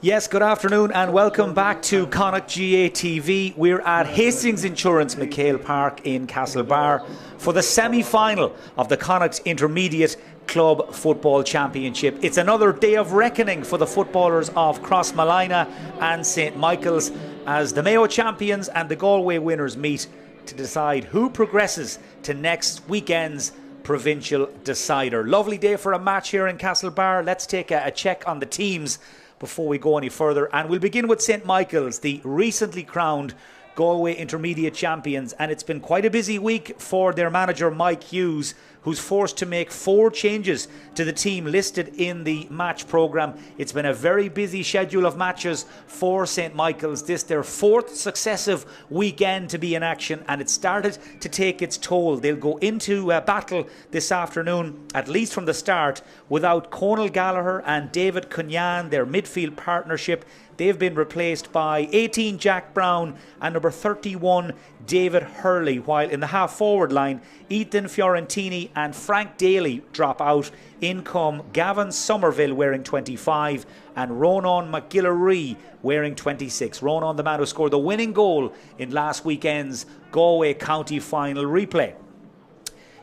Yes, good afternoon and welcome back to Connacht GA TV. We're at Hastings Insurance McHale Park in Castlebar for the semi-final of the Connacht Intermediate Club Football Championship. It's another day of reckoning for the footballers of Crossmolina and St Michael's as the Mayo champions and the Galway winners meet to decide who progresses to next weekend's provincial decider. Lovely day for a match here in Castlebar. Let's take a check on the teams before we go any further, and we'll begin with St Michael's, the recently crowned Galway Intermediate champions, and it's been quite a busy week for their manager Mike Hughes, who's forced to make 4 changes to the team listed in the match programme. It's been a very busy schedule of matches for St Michael's. This their 4th successive weekend to be in action, and it started to take its toll. They'll go into battle this afternoon, at least from the start, without Conal Gallagher and David Cunyan, their midfield partnership. They've been replaced by 18 Jack Brown and number 31 David Hurley, while in the half-forward line, Ethan Fiorentini and Frank Daly drop out. In come Gavin Somerville wearing 25 and Ronan McGillaree wearing 26. Ronan, the man who scored the winning goal in last weekend's Galway County final replay.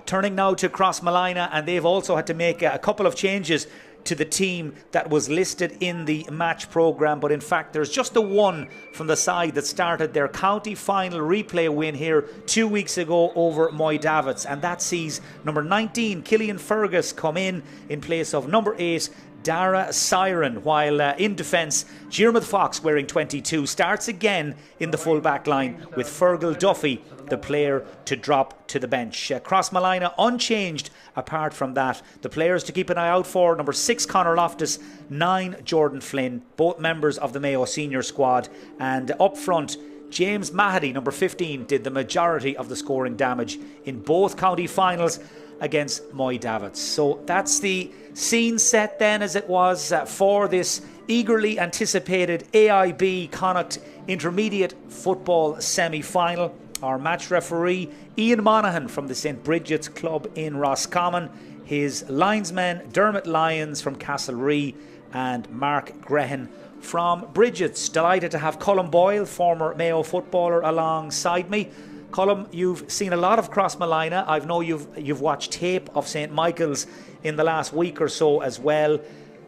Turning now to Crossmolina, and they've also had to make a couple of changes to the team that was listed in the match programme, but in fact there's just the one from the side that started their county final replay win here 2 weeks ago over Moydavits, and that sees number 19 Killian Fergus come in place of number 8 Dara Siren, while in defence Diarmuid Fox wearing 22 starts again in the full back line with Fergal Duffy the player to drop to the bench. Crossmolina unchanged apart from that. The players to keep an eye out for: number 6 Conor Loftus, 9 Jordan Flynn, both members of the Mayo senior squad, and up front James Mahady, number 15, did the majority of the scoring damage in both county finals against Moydavits. So that's the scene set then, as it was for this eagerly anticipated AIB Connacht Intermediate Football semi-final. Our match referee, Ian Monaghan from the St Bridget's Club in Roscommon. His linesmen, Dermot Lyons from Castlerea and Mark Grehan from Bridget's. Delighted to have Colm Boyle, former Mayo footballer, alongside me. Colm, you've seen a lot of Crossmolina. I know you've watched tape of St Michael's in the last week or so as well.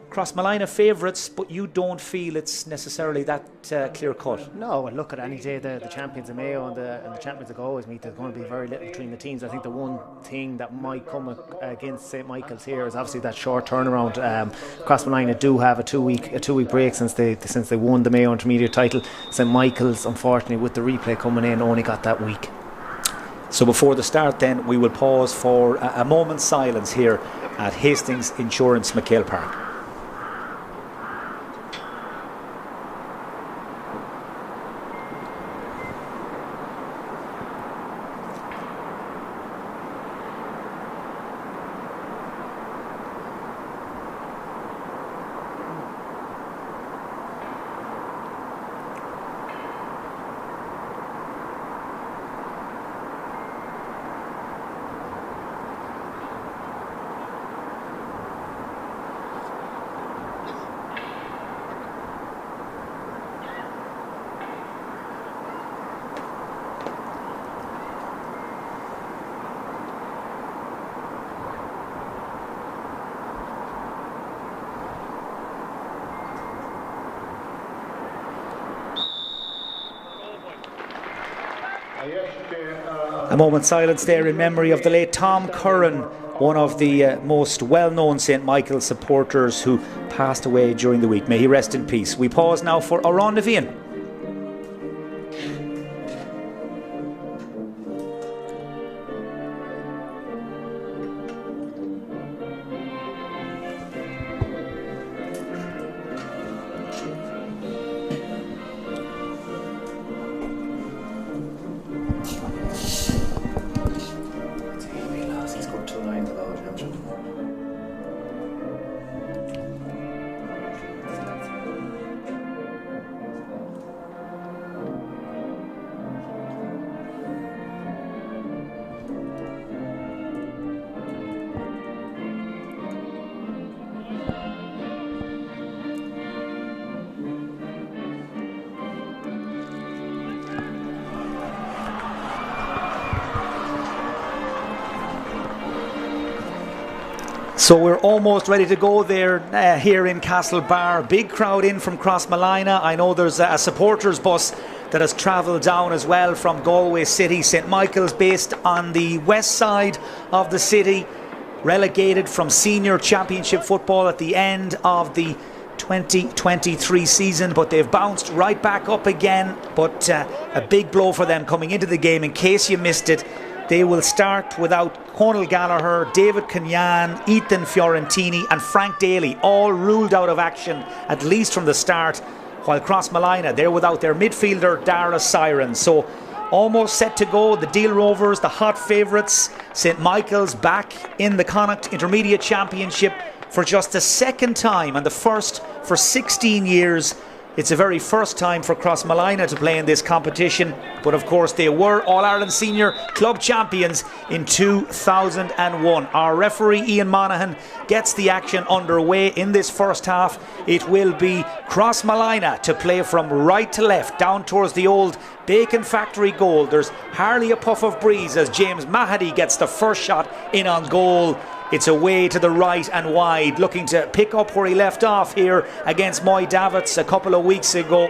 Crossmolina favourites, but you don't feel it's necessarily that clear cut. No, well, look, at any day the champions of Mayo and the champions of Galway meet, there's going to be very little between the teams. I think the one thing that might come against St Michael's here is obviously that short turnaround. Crossmolina do have a two week break since they won the Mayo Intermediate title. St Michael's, unfortunately, with the replay coming in, only got that week. So before the start then, we will pause for a moment's silence here at Hastings Insurance McHale Park. A moment's silence there in memory of the late Tom Curran, one of the most well-known St Michael's supporters who passed away during the week. May he rest in peace. We pause now for Oran Navian. So we're almost ready to go there here in Castlebar. Big crowd in from Crossmolina. I know there's a supporters bus that has travelled down as well from Galway City. St Michael's based on the west side of the city, relegated from senior championship football at the end of the 2023 season, but they've bounced right back up again. But a big blow for them coming into the game. In case you missed it, they will start without Conal Gallagher, David Kenyan, Ethan Fiorentini and Frank Daly, all ruled out of action at least from the start, while Crossmolina, they're without their midfielder Dara Siren. So almost set to go. The Deelrovers, the hot favourites. St Michael's back in the Connacht Intermediate Championship for just the second time and the first for 16 years. It's the very first time for Crossmolina to play in this competition, but of course they were All-Ireland Senior Club Champions in 2001. Our referee Ian Monaghan gets the action underway in this first half. It will be Crossmolina to play from right to left down towards the old Bacon Factory goal. There's hardly a puff of breeze as James Mahady gets the first shot in on goal. It's away to the right and wide, looking to pick up where he left off here against Moy Davitz a couple of weeks ago.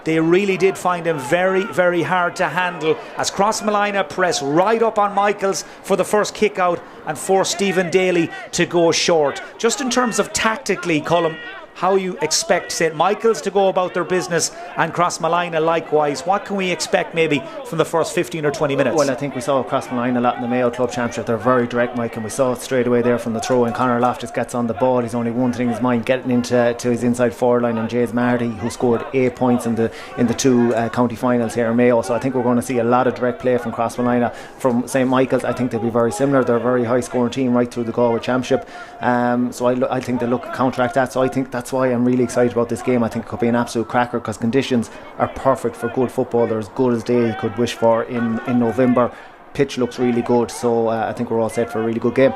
They really did find him very, very hard to handle as Crossmolina press right up on Michaels for the first kick out and force Stephen Daly to go short. Just in terms of tactically, Colm, how you expect St Michael's to go about their business and Crossmolina likewise. What can we expect maybe from the first 15 or 20 minutes? Well, I think we saw Crossmolina a lot in the Mayo Club Championship. They're very direct, Mike, and we saw it straight away there from the throw. And Conor Loftus gets on the ball. He's only one thing in his mind, getting into his inside forward line, and James Marty, who scored 8 points in the two county finals here in Mayo. So I think we're going to see a lot of direct play from Crossmolina. From St Michael's, I think they'll be very similar. They're a very high scoring team right through the Galway Championship. So I think they'll look to counteract that. So I think that's why I'm really excited about this game. I think it could be an absolute cracker because conditions are perfect for good football. They're as good as they could wish for in November. Pitch looks really good, so I think we're all set for a really good game.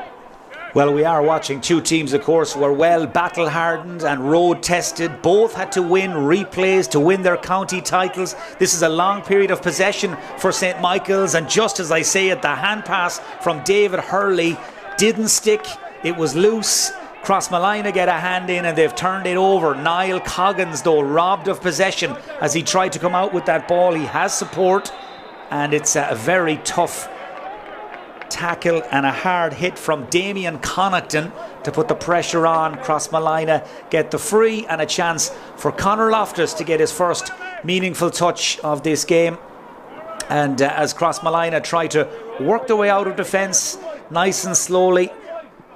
Well, we are watching two teams, of course, who are well battle hardened and road tested. Both had to win replays to win their county titles. This is a long period of possession for St Michael's, and just as I say it, the hand pass from David Hurley didn't stick. It was loose. Crossmolina get a hand in and they've turned it over. Niall Coggins, though, robbed of possession as he tried to come out with that ball. He has support, and it's a very tough tackle and a hard hit from Damien Connaughton to put the pressure on. Crossmolina get the free and a chance for Conor Loftus to get his first meaningful touch of this game. And as Crossmolina try to work their way out of defence nice and slowly,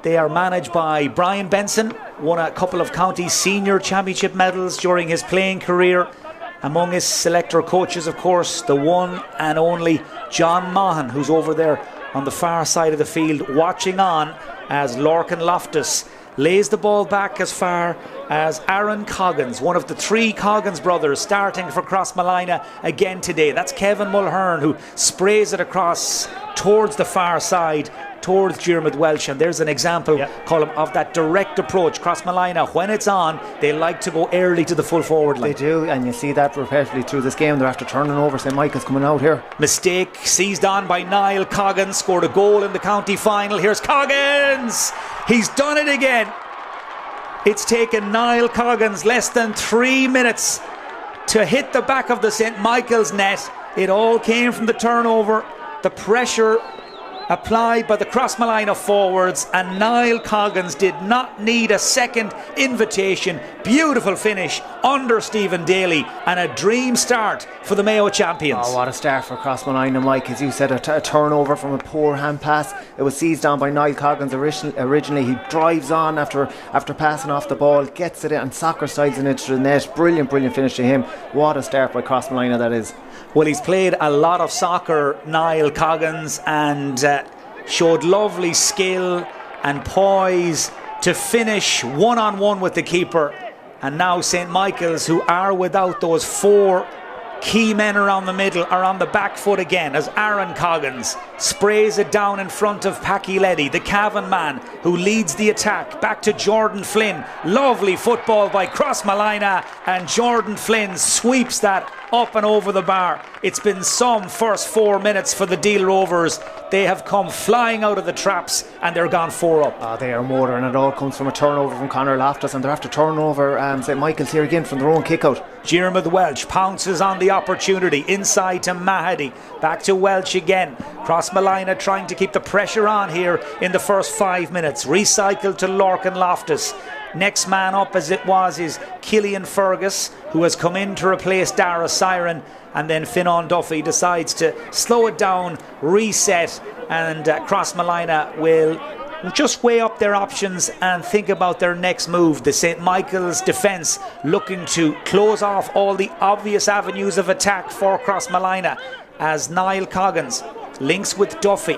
they are managed by Brian Benson, won a couple of county senior championship medals during his playing career. Among his selector coaches, of course, the one and only John Maughan, who's over there on the far side of the field watching on as Lorcan Loftus lays the ball back as far as Aaron Coggins, one of the three Coggins brothers starting for Crossmolina again today. That's Kevin Mulhern, who sprays it across towards the far side, towards Diarmuid Welsh, and there's an example, Colm, of that direct approach. Crossmolina, when it's on, they like to go early to the full forward line. They do, and you see that repeatedly through this game. They're after turning over. St Michael's coming out here. Mistake seized on by Niall Coggins, scored a goal in the county final. Here's Coggins! He's done it again. It's taken Niall Coggins less than 3 minutes to hit the back of the St Michael's net. It all came from the turnover, the pressure applied by the Crossmolina forwards, and Niall Coggins did not need a second invitation. Beautiful finish under Stephen Daly and a dream start for the Mayo champions. Oh, what a start for Crossmolina, Mike. As you said, a turnover from a poor hand pass. It was seized on by Niall Coggins originally. He drives on after passing off the ball, gets it in and soccer styles it into the net. Brilliant finish to him. What a start by Crossmolina that is. Well, he's played a lot of soccer, Niall Coggins, and showed lovely skill and poise to finish one-on-one with the keeper. And now St Michael's, who are without those four key men around the middle, are on the back foot again as Aaron Coggins sprays it down in front of Packy Leddy, the Cavan man who leads the attack. Back to Jordan Flynn. Lovely football by Crossmolina, and Jordan Flynn sweeps that up and over the bar. It's been some first 4 minutes for the Deelrovers. They have come flying out of the traps and they're gone 4 up. They are more, and it all comes from a turnover from Conor Loftus, and they're after turnover St. Michael's here again from their own kick out. Diarmuid Welch pounces on the opportunity inside to Mahady, back to Welch again. Crossmolina trying to keep the pressure on here in the first 5 minutes. Recycled to Lorcan Loftus. Next man up, as it was, is Killian Fergus, who has come in to replace Dara Siren, and then Finan Duffy decides to slow it down, reset, and Crossmolina will just weigh up their options and think about their next move. The St. Michael's defence looking to close off all the obvious avenues of attack for Crossmolina as Niall Coggins links with Duffy.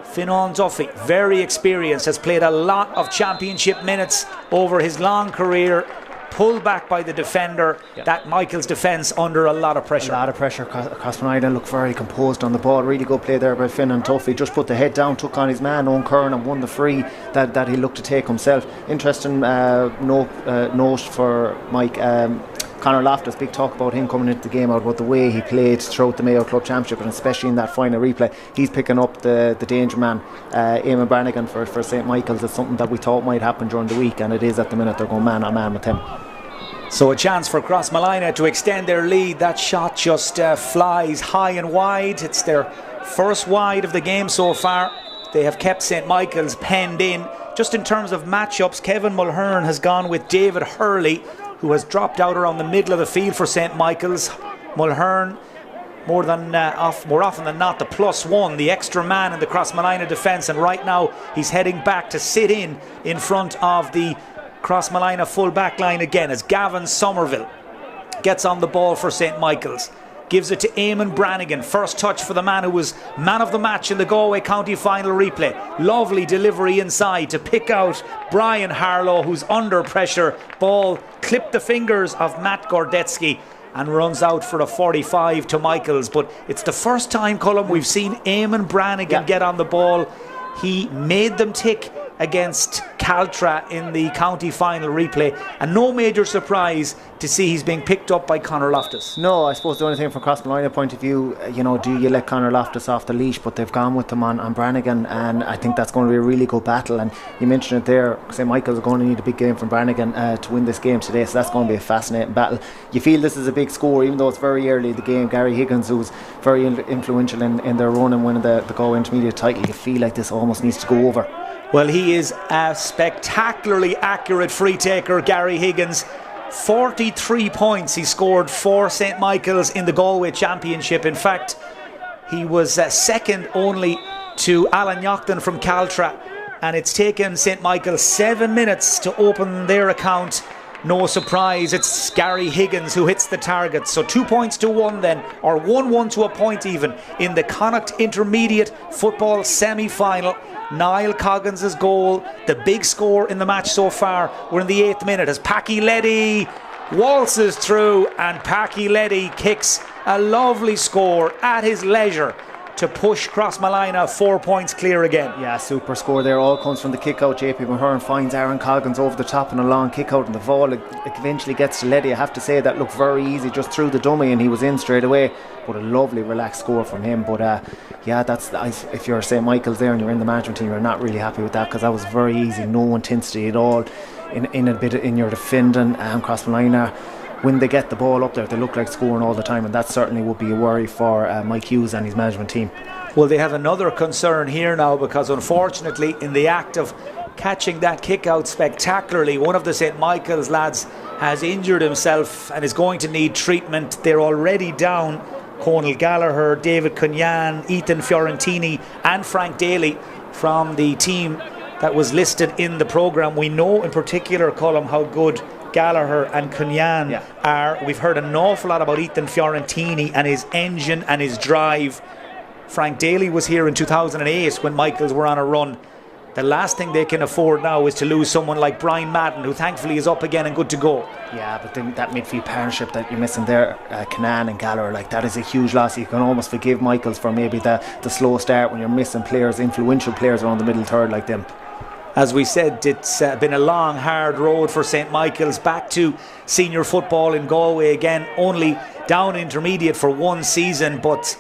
Finan Duffy, very experienced, has played a lot of championship minutes over his long career, pulled back by the defender. That Michael's defence under a lot of pressure. A lot of pressure. Crossmolina looked very composed on the ball. Really good play there by Finan Duffy. Just put the head down, took on his man Owen Kern, and won the free that he looked to take himself. Interesting note for Mike. Conor Loftus, big talk about him coming into the game, out about the way he played throughout the Mayo Club Championship, and especially in that final replay. He's picking up the danger man, Eamon Brannigan for St. Michael's. It's something that we thought might happen during the week, and it is at the minute. They're going man on man with him. So a chance for Crossmolina to extend their lead. That shot just flies high and wide. It's their first wide of the game so far. They have kept St. Michael's penned in. Just in terms of matchups, Kevin Mulhern has gone with David Hurley, who has dropped out around the middle of the field for St. Michael's. Mulhern, more often than not, the +1, the extra man in the Crossmolina defence, and right now he's heading back to sit in front of the Crossmolina full back line again as Gavin Somerville gets on the ball for St. Michael's. Gives it to Eamon Brannigan. First touch for the man who was man of the match in the Galway County final replay. Lovely delivery inside to pick out Brian Harlow, who's under pressure. Ball clipped the fingers of Matt Gordetsky and runs out for a 45 to Michaels. But it's the first time, Colm, we've seen Eamon Brannigan get on the ball. He made them tick against Caltra in the county final replay, and no major surprise to see he's being picked up by Conor Loftus. No, I suppose the only thing from Crossmolina point of view, do you let Conor Loftus off the leash? But they've gone with him on Brannigan, and I think that's going to be a really good battle. And you mentioned it there, St. Michael's are going to need a big game from Brannigan to win this game today, so that's going to be a fascinating battle. You feel this is a big score, even though it's very early in the game. Gary Higgins, who's very influential in their run and winning the Galway Intermediate title, you feel like this almost needs to go over. Well, he is a spectacularly accurate free taker, Gary Higgins. 43 points he scored for St. Michael's in the Galway Championship. In fact, he was second only to Alan Yaughton from Caltra, and it's taken St. Michael's 7 minutes to open their account. No surprise, it's Gary Higgins who hits the target. So 2 points to 1 then, or 1-1 to a point even, in the Connacht Intermediate Football semi-final. Niall Coggins' goal, the big score in the match so far. We're in the 8th minute as Packy Leddy waltzes through, and Packy Leddy kicks a lovely score at his leisure to push Crossmolina 4 points clear again. Yeah, super score there. All comes from the kick out. JP Mulhern finds Aaron Coggins over the top and a long kick out, and the ball eventually gets to Leddy. I have to say that looked very easy, just through the dummy and he was in straight away. But a lovely relaxed score from him. But if you're St. Michael's there and you're in the management team, you're not really happy with that, because that was very easy, no intensity at all in your defending. Crossmolina, when they get the ball up there, they look like scoring all the time, and that certainly would be a worry for Mike Hughes and his management team. Well, they have another concern here now, because unfortunately, in the act of catching that kick out spectacularly, one of the St. Michael's lads has injured himself and is going to need treatment. They're already down Conal Gallagher, David Cunyan, Ethan Fiorentini and Frank Daly from the team that was listed in the programme. We know in particular, Colm, how good Gallagher and Cunyan are. We've heard an awful lot about Ethan Fiorentini and his engine and his drive. Frank Daly was here in 2008 when Michaels were on a run. The last thing they can afford now is to lose someone like Brian Madden, who thankfully is up again and good to go. Yeah, but then that midfield partnership that you're missing there, Cunyan and Gallagher, like, that is a huge loss. You can almost forgive Michaels for maybe the slow start when you're missing players, influential players around the middle third like them. As we said, it's been a long, hard road for St. Michael's back to senior football in Galway again, only down intermediate for one season, but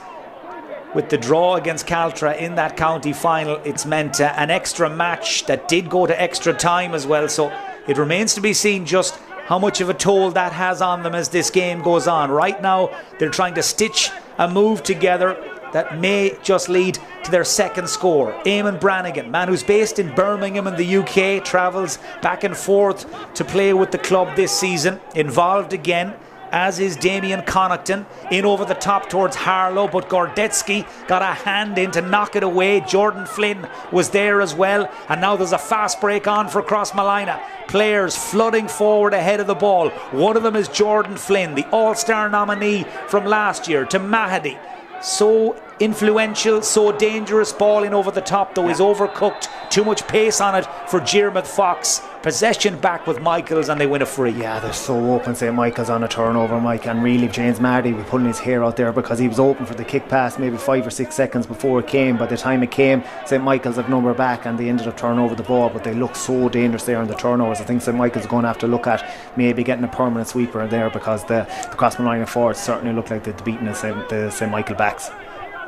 with the draw against Caltra in that county final, it's meant an extra match that did go to extra time as well, so it remains to be seen just how much of a toll that has on them as this game goes on. Right now, they're trying to stitch a move together that may just lead to their second score. Eamon Brannigan, man who's based in Birmingham in the UK, travels back and forth to play with the club this season, involved again, as is Damien Connacht, in over the top towards Harlow, but Gordetsky got a hand in to knock it away. Jordan Flynn was there as well, and now there's a fast break on for Crossmolina. Players flooding forward ahead of the ball. One of them is Jordan Flynn, the All-Star nominee from last year, to Mahady. So influential, so dangerous, ball in over the top though is overcooked, too much pace on it for Diarmuid Fox. Possession back with Michaels and they win a free. Yeah, they're so open, St. Michael's on a turnover, Mike, and really James Mahady was pulling his hair out there because he was open for the kick pass maybe 5 or 6 seconds before it came. By the time it came, St. Michael's have number back and they ended up turning over the ball, but they look so dangerous there in the turnovers. I think St. Michael's are going to have to look at maybe getting a permanent sweeper in there because the Crossmolina forwards certainly look like they've beaten the St. Michael backs.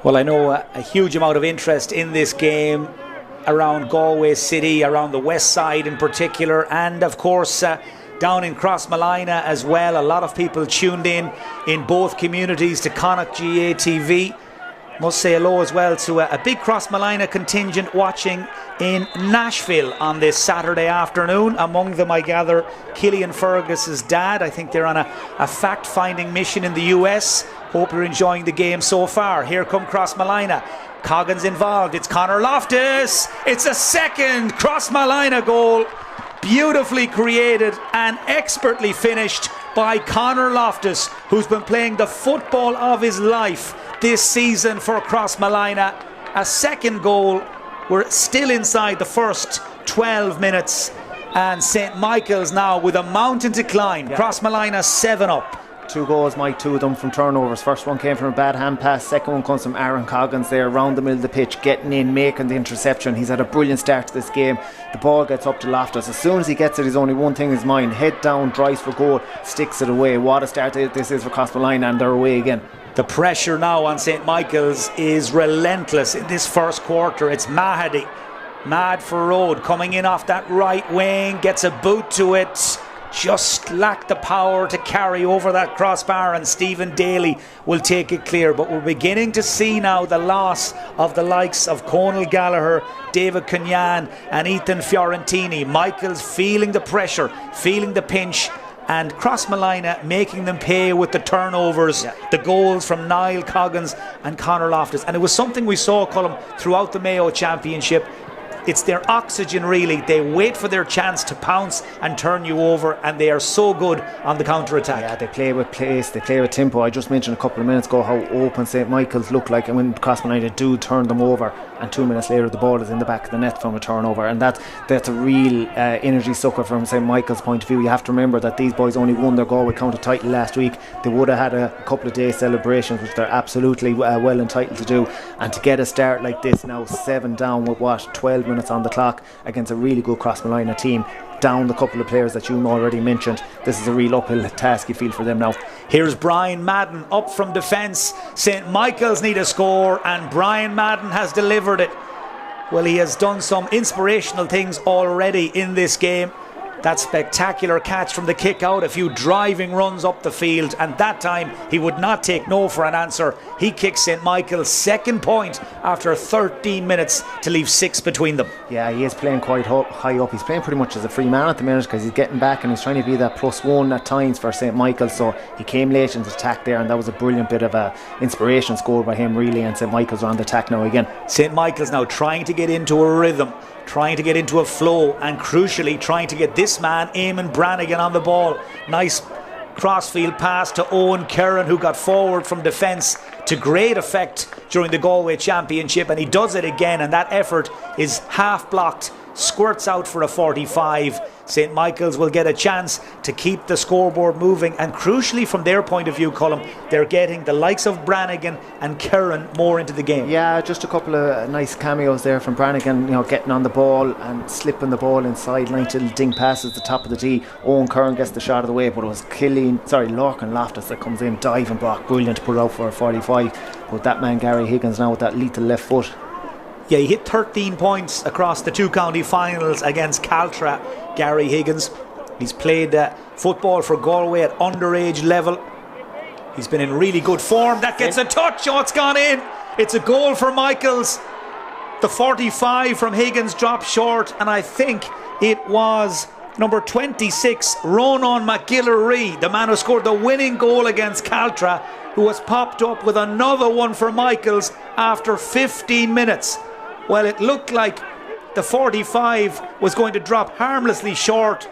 Well, I know a huge amount of interest in this game around Galway City, around the west side in particular, and of course down in Crossmolina as well. A lot of people tuned in both communities to Connacht GA TV. Must say hello as well to a big Crossmolina contingent watching in Nashville on this Saturday afternoon. Among them, I gather, Killian Fergus's dad. I think they're on a fact-finding mission in the US. Hope you're enjoying the game so far. Here come Crossmolina. Coggins involved. It's Conor Loftus. It's a second Crossmolina goal. Beautifully created and expertly finished by Conor Loftus, who's been playing the football of his life this season for Crossmolina. A second goal. We're still inside the first 12 minutes. And St. Michael's now with a mountain to climb. Yeah. Crossmolina 7 up. 2 goals, Mike, 2 of them from turnovers. First one came from a bad hand pass, second one comes from Aaron Coggins there around the middle of the pitch, getting in, making the interception. He's had a brilliant start to this game. The ball gets up to Loftus. As soon as he gets it, he's only one thing in his mind: head down, drives for goal, sticks it away. What a start this is for Crossmolina, and they're away again. The pressure now on St. Michael's is relentless in this first quarter. It's Mahady, mad for road, coming in off that right wing, gets a boot to it. Just lacked the power to carry over that crossbar, and Stephen Daly will take it clear. But we're beginning to see now the loss of the likes of Conal Gallagher, David Cunyan and Ethan Fiorentini. Michael's feeling the pressure, feeling the pinch, and Crossmolina making them pay with the turnovers, the goals from Niall Coggins and Conor Loftus. And it was something we saw, Colm, throughout the Mayo Championship. It's their oxygen, really. They wait for their chance to pounce and turn you over, and they are so good on the counter-attack. Yeah, they play with pace, they play with tempo. I just mentioned a couple of minutes ago how open St. Michael's look like, and when Crossmolina do turn them over, and 2 minutes later the ball is in the back of the net from a turnover, and that's a real energy sucker from St. Michael's point of view. You have to remember that these boys only won their Galway County title last week. They would have had a couple of days celebrations, which they're absolutely well entitled to do, and to get a start like this now, 7 down with 12 minutes on the clock against a really good Crossmolina team, down the couple of players that you already mentioned. This is a real uphill task, you feel, for them now. Here's Brian Madden up from defence. St. Michael's need a score, and Brian Madden has delivered it. Well, he has done some inspirational things already in this game. That spectacular catch from the kick out, a few driving runs up the field, and that time he would not take no for an answer. He kicks St. Michael's second point after 13 minutes to leave 6 between them. Yeah, he is playing quite high up. He's playing pretty much as a free man at the minute because he's getting back and he's trying to be that +1 at times for St. Michael's. So he came late into the attack there, and that was a brilliant bit of a inspiration scored by him, really. And St. Michael's are on the attack now again. St. Michael's now trying to get into a rhythm, trying to get into a flow, and crucially trying to get this man, Eamon Brannigan, on the ball. Nice crossfield pass to Owen Curran, who got forward from defence to great effect during the Galway Championship, and he does it again, and that effort is half blocked squirts out for a 45. St. Michael's will get a chance to keep the scoreboard moving, and crucially from their point of view, Colm, they're getting the likes of Brannigan and Curran more into the game. Yeah, just a couple of nice cameos there from Brannigan, getting on the ball and slipping the ball inside, nice little ding passes at the top of the D. Owen Curran gets the shot of the way, but it was Lorcan Loftus that comes in, diving block, brilliant to put it out for a 45. But that man Gary Higgins now with that lethal left foot. Yeah, he hit 13 points across the 2 county finals against Caltra, Gary Higgins. He's played football for Galway at underage level. He's been in really good form. That gets a touch. Oh, it's gone in. It's a goal for Michaels. The 45 from Higgins dropped short, and I think it was number 26, Ronan McGillery, the man who scored the winning goal against Caltra, who has popped up with another one for Michaels after 15 minutes. Well, it looked like the 45 was going to drop harmlessly short.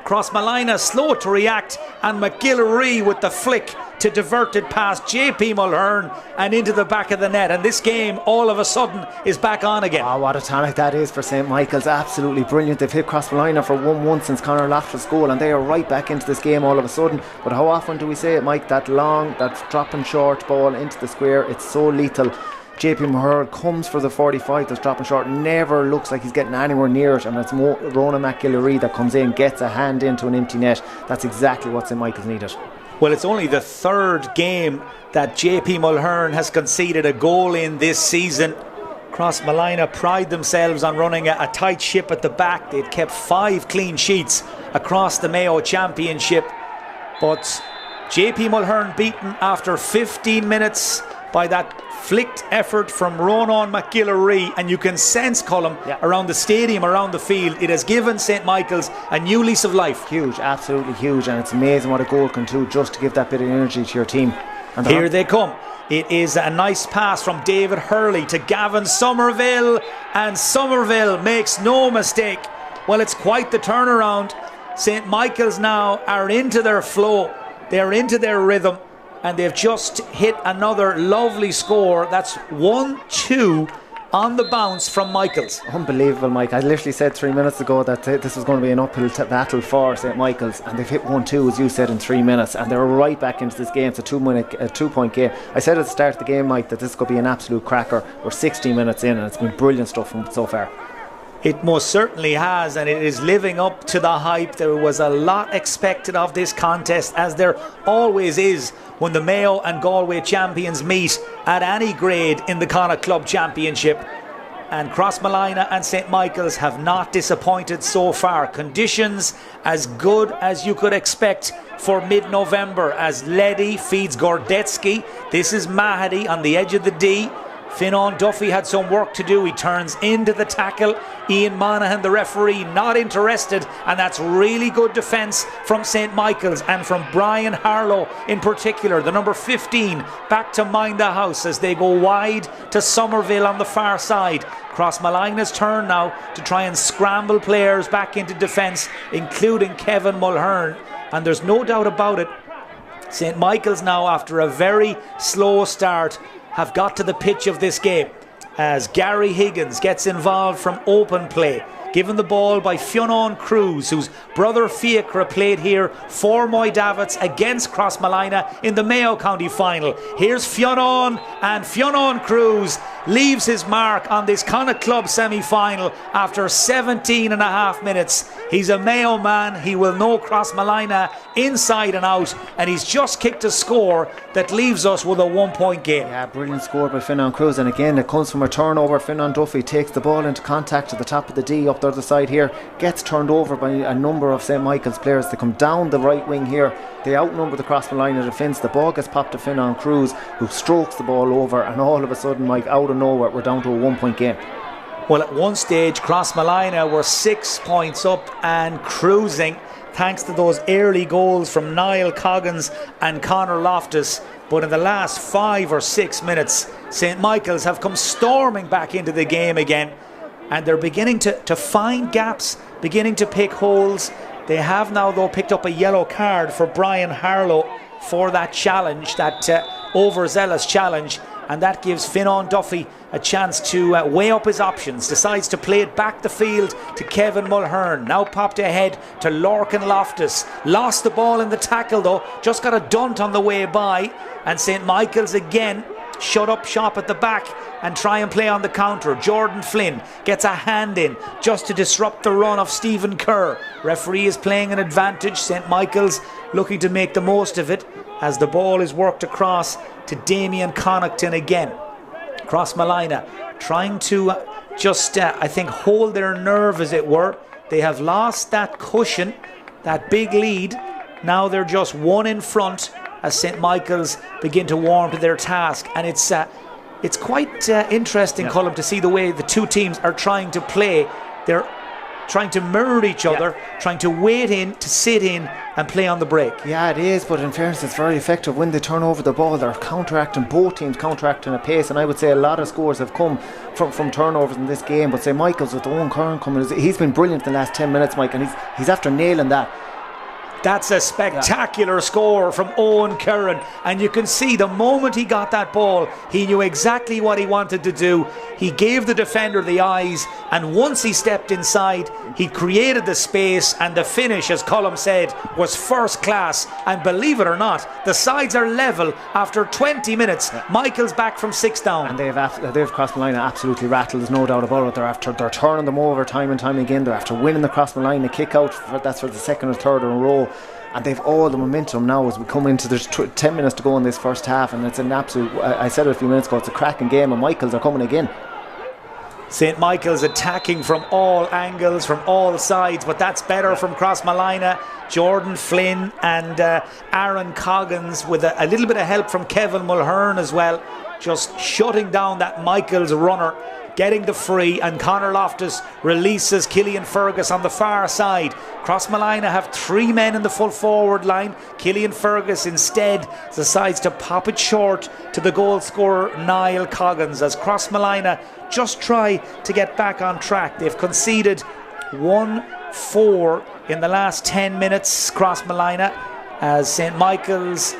Crossmolina slow to react, and McGillery with the flick to divert it past JP Mulhern and into the back of the net. And this game all of a sudden is back on again. Oh, what a tonic that is for St. Michael's. Absolutely brilliant. They've hit Crossmolina for 1-1 since Conor Loftus' goal, and they are right back into this game all of a sudden. But how often do we say it, Mike? That dropping short ball into the square, it's so lethal. JP Mulhern comes for the 45 that's dropping short, never looks like he's getting anywhere near it, and it's Ronan McGillery that comes in, gets a hand into an empty net. That's exactly what St. Michael's needed. Well, it's only the third game that JP Mulhern has conceded a goal in this season. Crossmolina pride themselves on running a tight ship at the back. They'd kept 5 clean sheets across the Mayo Championship, but JP Mulhern beaten after 15 minutes by that flicked effort from Ronan McGillery, and you can sense, Colm, around the stadium, around the field, it has given St. Michael's a new lease of life. Huge, absolutely huge, and it's amazing what a goal can do just to give that bit of energy to your team. And here they come. It is a nice pass from David Hurley to Gavin Somerville, and Somerville makes no mistake. Well, it's quite the turnaround. St. Michael's now are into their flow, they're into their rhythm, and they've just hit another lovely score. That's 1-2 on the bounce from Michael's. Unbelievable, Mike. I literally said 3 minutes ago that this was going to be an uphill battle for St. Michael's, and they've hit 1-2, as you said, in 3 minutes, and they're right back into this game. It's a 2-point game. I said at the start of the game, Mike, that this could be an absolute cracker. We're 60 minutes in, and it's been brilliant stuff from so far. It most certainly has, and it is living up to the hype. There was a lot expected of this contest, as there always is when the Mayo and Galway champions meet at any grade in the Connacht Club Championship. And Crossmolina and St. Michael's have not disappointed so far. Conditions as good as you could expect for mid-November, as Leddy feeds Gordetsky. This is Mahady on the edge of the D. Fionnán Duffy had some work to do. He turns into the tackle. Ian Monaghan, the referee, not interested, and that's really good defence from St. Michael's and from Brian Harlow in particular, the number 15, back to mind the house as they go wide to Somerville on the far side. Crossmolina's turn now to try and scramble players back into defence, including Kevin Mulhern, and there's no doubt about it, St. Michael's now, after a very slow start, have got to the pitch of this game as Gary Higgins gets involved from open play, given the ball by Fionnán Cruz, whose brother Fiacre played here for Moy Davits against Crossmolina in the Mayo County final. Here's Fionnán, and Fionnán Cruz leaves his mark on this Connacht Club semi-final after 17 and a half minutes. He's a Mayo man, he will know Crossmolina inside and out, and he's just kicked a score that leaves us with a 1-point game. Yeah, brilliant score by Fionnán Cruz, and again it comes from a turnover. Fionnán Duffy takes the ball into contact at the top of the D up the other side here, gets turned over by a number of St. Michael's players. They come down the right wing here, they outnumber the Crossmolina defence. The ball gets popped to Fionnán Cruz, who strokes the ball over, and all of a sudden, Mike, out of nowhere, we're down to a 1-point game. Well, at one stage Crossmolina were 6 points up and cruising, thanks to those early goals from Niall Coggins and Conor Loftus. But in the last 5 or 6 minutes, St. Michael's have come storming back into the game again, and they're beginning to find gaps, beginning to pick holes. They have now, though, picked up a yellow card for Brian Harlow for that challenge, that overzealous challenge and that gives Fionnán Duffy a chance to weigh up his options. Decides to play it back the field to Kevin Mulhern. Now popped ahead to Lorcan Loftus. Lost the ball in the tackle though, just got a dunt on the way by, and St. Michael's again shut up shop at the back and try and play on the counter. Jordan Flynn gets a hand in just to disrupt the run of Stephen Kerr. Referee is playing an advantage. St. Michael's looking to make the most of it as the ball is worked across to Damien Connacht again. Crossmolina trying to I think hold their nerve, as it were. They have lost that cushion, that big lead. Now they're just one in front as St. Michael's begin to warm to their task, and it's quite interesting, Colm, to see the way the two teams are trying to play. They're trying to mirror each other, trying to wait in, to sit in and play on the break. Yeah, it is, but in fairness, it's very effective. When they turn over the ball, they're counteracting, both teams counteracting at pace, and I would say a lot of scores have come from turnovers in this game. But say Michael's with Owen Curran coming, he's been brilliant in the last 10 minutes, Mike, and he's after nailing that. That's a spectacular score from Owen Curran, and you can see the moment he got that ball, he knew exactly what he wanted to do. He gave the defender the eyes, and once he stepped inside, he created the space, and the finish, as Colm said, was first class. And believe it or not, the sides are level after 20 minutes. Michael's back from 6 down, and they've Crossmolina absolutely rattled. There's no doubt about it. They're turning them over time and time again. They're after winning the Crossmolina kick out. That's for the second or third in a row. And they've all the momentum now as we come into, there's 10 minutes to go in this first half, and it's an absolute, I said it a few minutes ago, it's a cracking game, and Michael's are coming again. St. Michael's attacking from all angles, from all sides, but that's better from Crossmolina. Jordan Flynn and Aaron Coggins with a little bit of help from Kevin Mulhern as well, just shutting down that Michael's runner, getting the free, and Conor Loftus releases Killian Fergus on the far side. Crossmolina have 3 men in the full forward line. Killian Fergus instead decides to pop it short to the goal scorer Niall Coggins as Crossmolina just try to get back on track. They've conceded 1-4 in the last 10 minutes, Crossmolina, as St. Michael's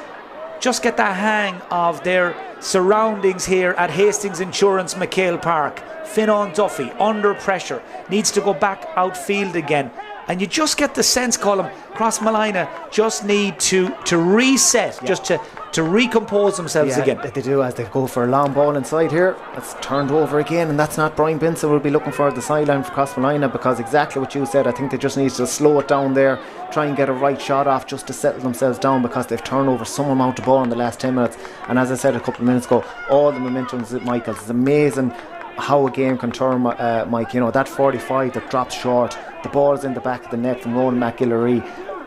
just get the hang of their surroundings here at Hastings Insurance McHale Park. Fionnán Duffy under pressure, needs to go back outfield again, and you just get the sense, Colm, Crossmolina just need to reset, just to recompose themselves again. They do, as they go for a long ball inside here. It's turned over again, and that's not Brian Benson will be looking for the sideline for Crossmolina, because exactly what you said, I think they just need to slow it down there, try and get a right shot off just to settle themselves down, because they've turned over some amount of ball in the last 10 minutes. And as I said a couple of minutes ago, all the momentum is at Michael's. It's amazing how a game can turn, Mike. You know, that 45 that drops short, the ball is in the back of the net from Ronan McGillary,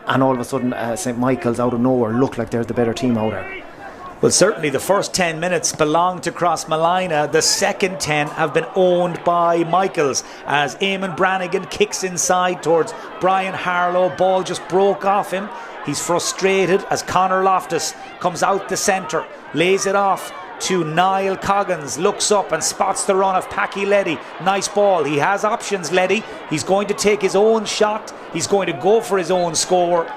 and all of a sudden St. Michael's out of nowhere look like they're the better team out there. Well, certainly the first 10 minutes belong to Crossmolina. The second 10 have been owned by Michael's as Eamon Brannigan kicks inside towards Brian Harlow. Ball just broke off him. He's frustrated as Conor Loftus comes out the centre, lays it off to Niall Coggins, looks up and spots the run of Packy Leddy. Nice ball. He has options, Leddy. He's going to take his own shot. He's going to go for his own score.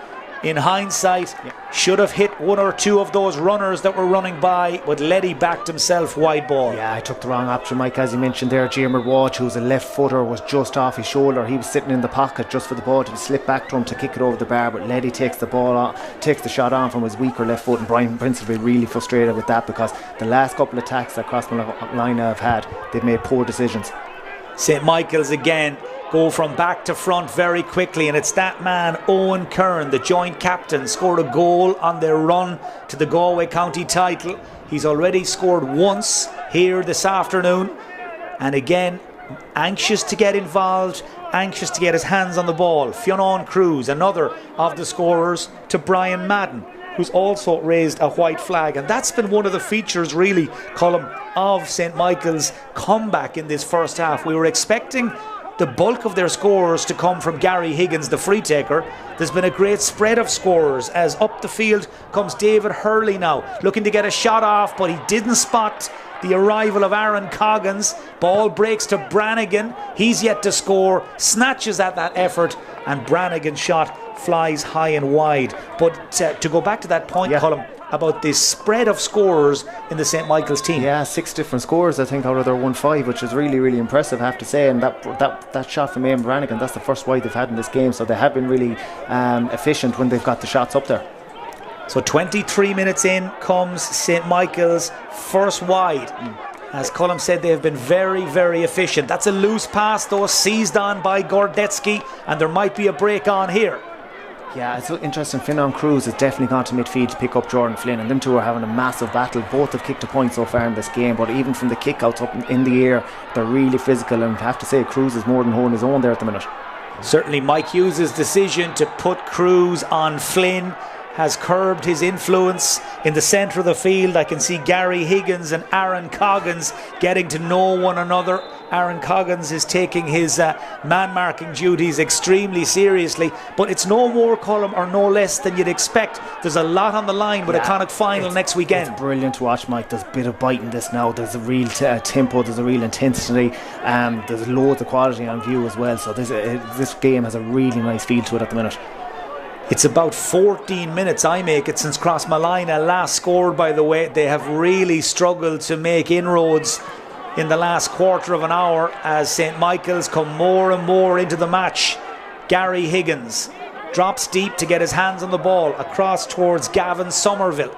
In hindsight, should have hit one or two of those runners that were running by, but Leddy backed himself wide ball. Yeah, I took the wrong option, Mike, as you mentioned there. Jamer Watch, who's a left footer, was just off his shoulder. He was sitting in the pocket just for the ball to slip back to him to kick it over the bar, but Leddy takes the ball on, takes the shot on from his weaker left foot, and Brian Prince will be really frustrated with that, because the last couple of attacks that Crossmolina have had, they've made poor decisions. St. Michael's again go from back to front very quickly, and it's that man Owen Curran, the joint captain, scored a goal on their run to the Galway County title. He's already scored once here this afternoon, and again anxious to get involved, anxious to get his hands on the ball. Fionnán Cruz, another of the scorers, to Brian Madden, who's also raised a white flag. And that's been one of the features, really, Colm, of St. Michael's comeback in this first half. We were expecting the bulk of their scorers to come from Gary Higgins, the free taker. There's been a great spread of scorers as up the field comes David Hurley now, looking to get a shot off, but he didn't spot the arrival of Aaron Coggins. Ball breaks to Brannigan. He's yet to score, snatches at that effort, and Brannigan's shot flies high and wide. But to go back to that point, Colm, about this spread of scorers in the St. Michael's team. Yeah, 6 different scores, I think, out of their 1-5, which is really, really impressive, I have to say. And that shot from Eamon Brannigan, that's the first wide they've had in this game, so they have been really efficient when they've got the shots up there. So 23 minutes in comes St. Michael's first wide. As Colm said, they have been very, very efficient. That's a loose pass, though, seized on by Gordetsky, and there might be a break on here. Yeah, it's interesting. Finan Cruz has definitely gone to midfield to pick up Jordan Flynn, and them two are having a massive battle. Both have kicked a point so far in this game, but even from the kick-outs up in the air, they're really physical, and I have to say Cruz is more than holding his own there at the minute. Certainly Mike Hughes' decision to put Cruz on Flynn has curbed his influence. In the centre of the field, I can see Gary Higgins and Aaron Coggins getting to know one another. Aaron Coggins is taking his man-marking duties extremely seriously, but it's no more, Colm, or no less than you'd expect. There's a lot on the line with a Connacht final next weekend. It's brilliant to watch, Mike. There's a bit of bite in this now. There's a real tempo, there's a real intensity, there's loads of quality on view as well, so this game has a really nice feel to it at the minute. It's about 14 minutes, I make it, since Crossmolina last scored, by the way. They have really struggled to make inroads in the last quarter of an hour as St. Michael's come more and more into the match. Gary Higgins drops deep to get his hands on the ball across towards Gavin Somerville.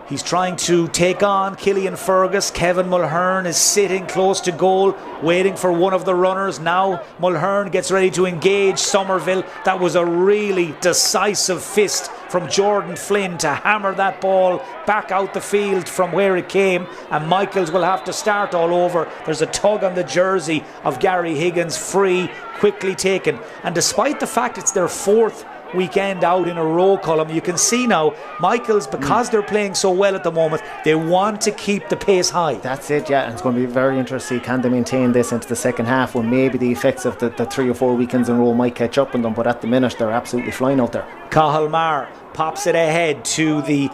He's trying to take on Killian Fergus. Kevin Mulhern is sitting close to goal, waiting for one of the runners. Now Mulhern gets ready to engage Somerville. That was a really decisive fist from Jordan Flynn to hammer that ball back out the field from where it came, and Michaels will have to start all over. There's a tug on the jersey of Gary Higgins, free, quickly taken. And despite the fact it's their fourth weekend out in a row, Colm, you can see now Michaels, because they're playing so well at the moment, they want to keep the pace high. That's it, yeah, and it's going to be very interesting. Can they maintain this into the second half when maybe the effects of the 3 or 4 weekends in a row might catch up on them, but at the minute they're absolutely flying out there. Cathal Maher pops it ahead to the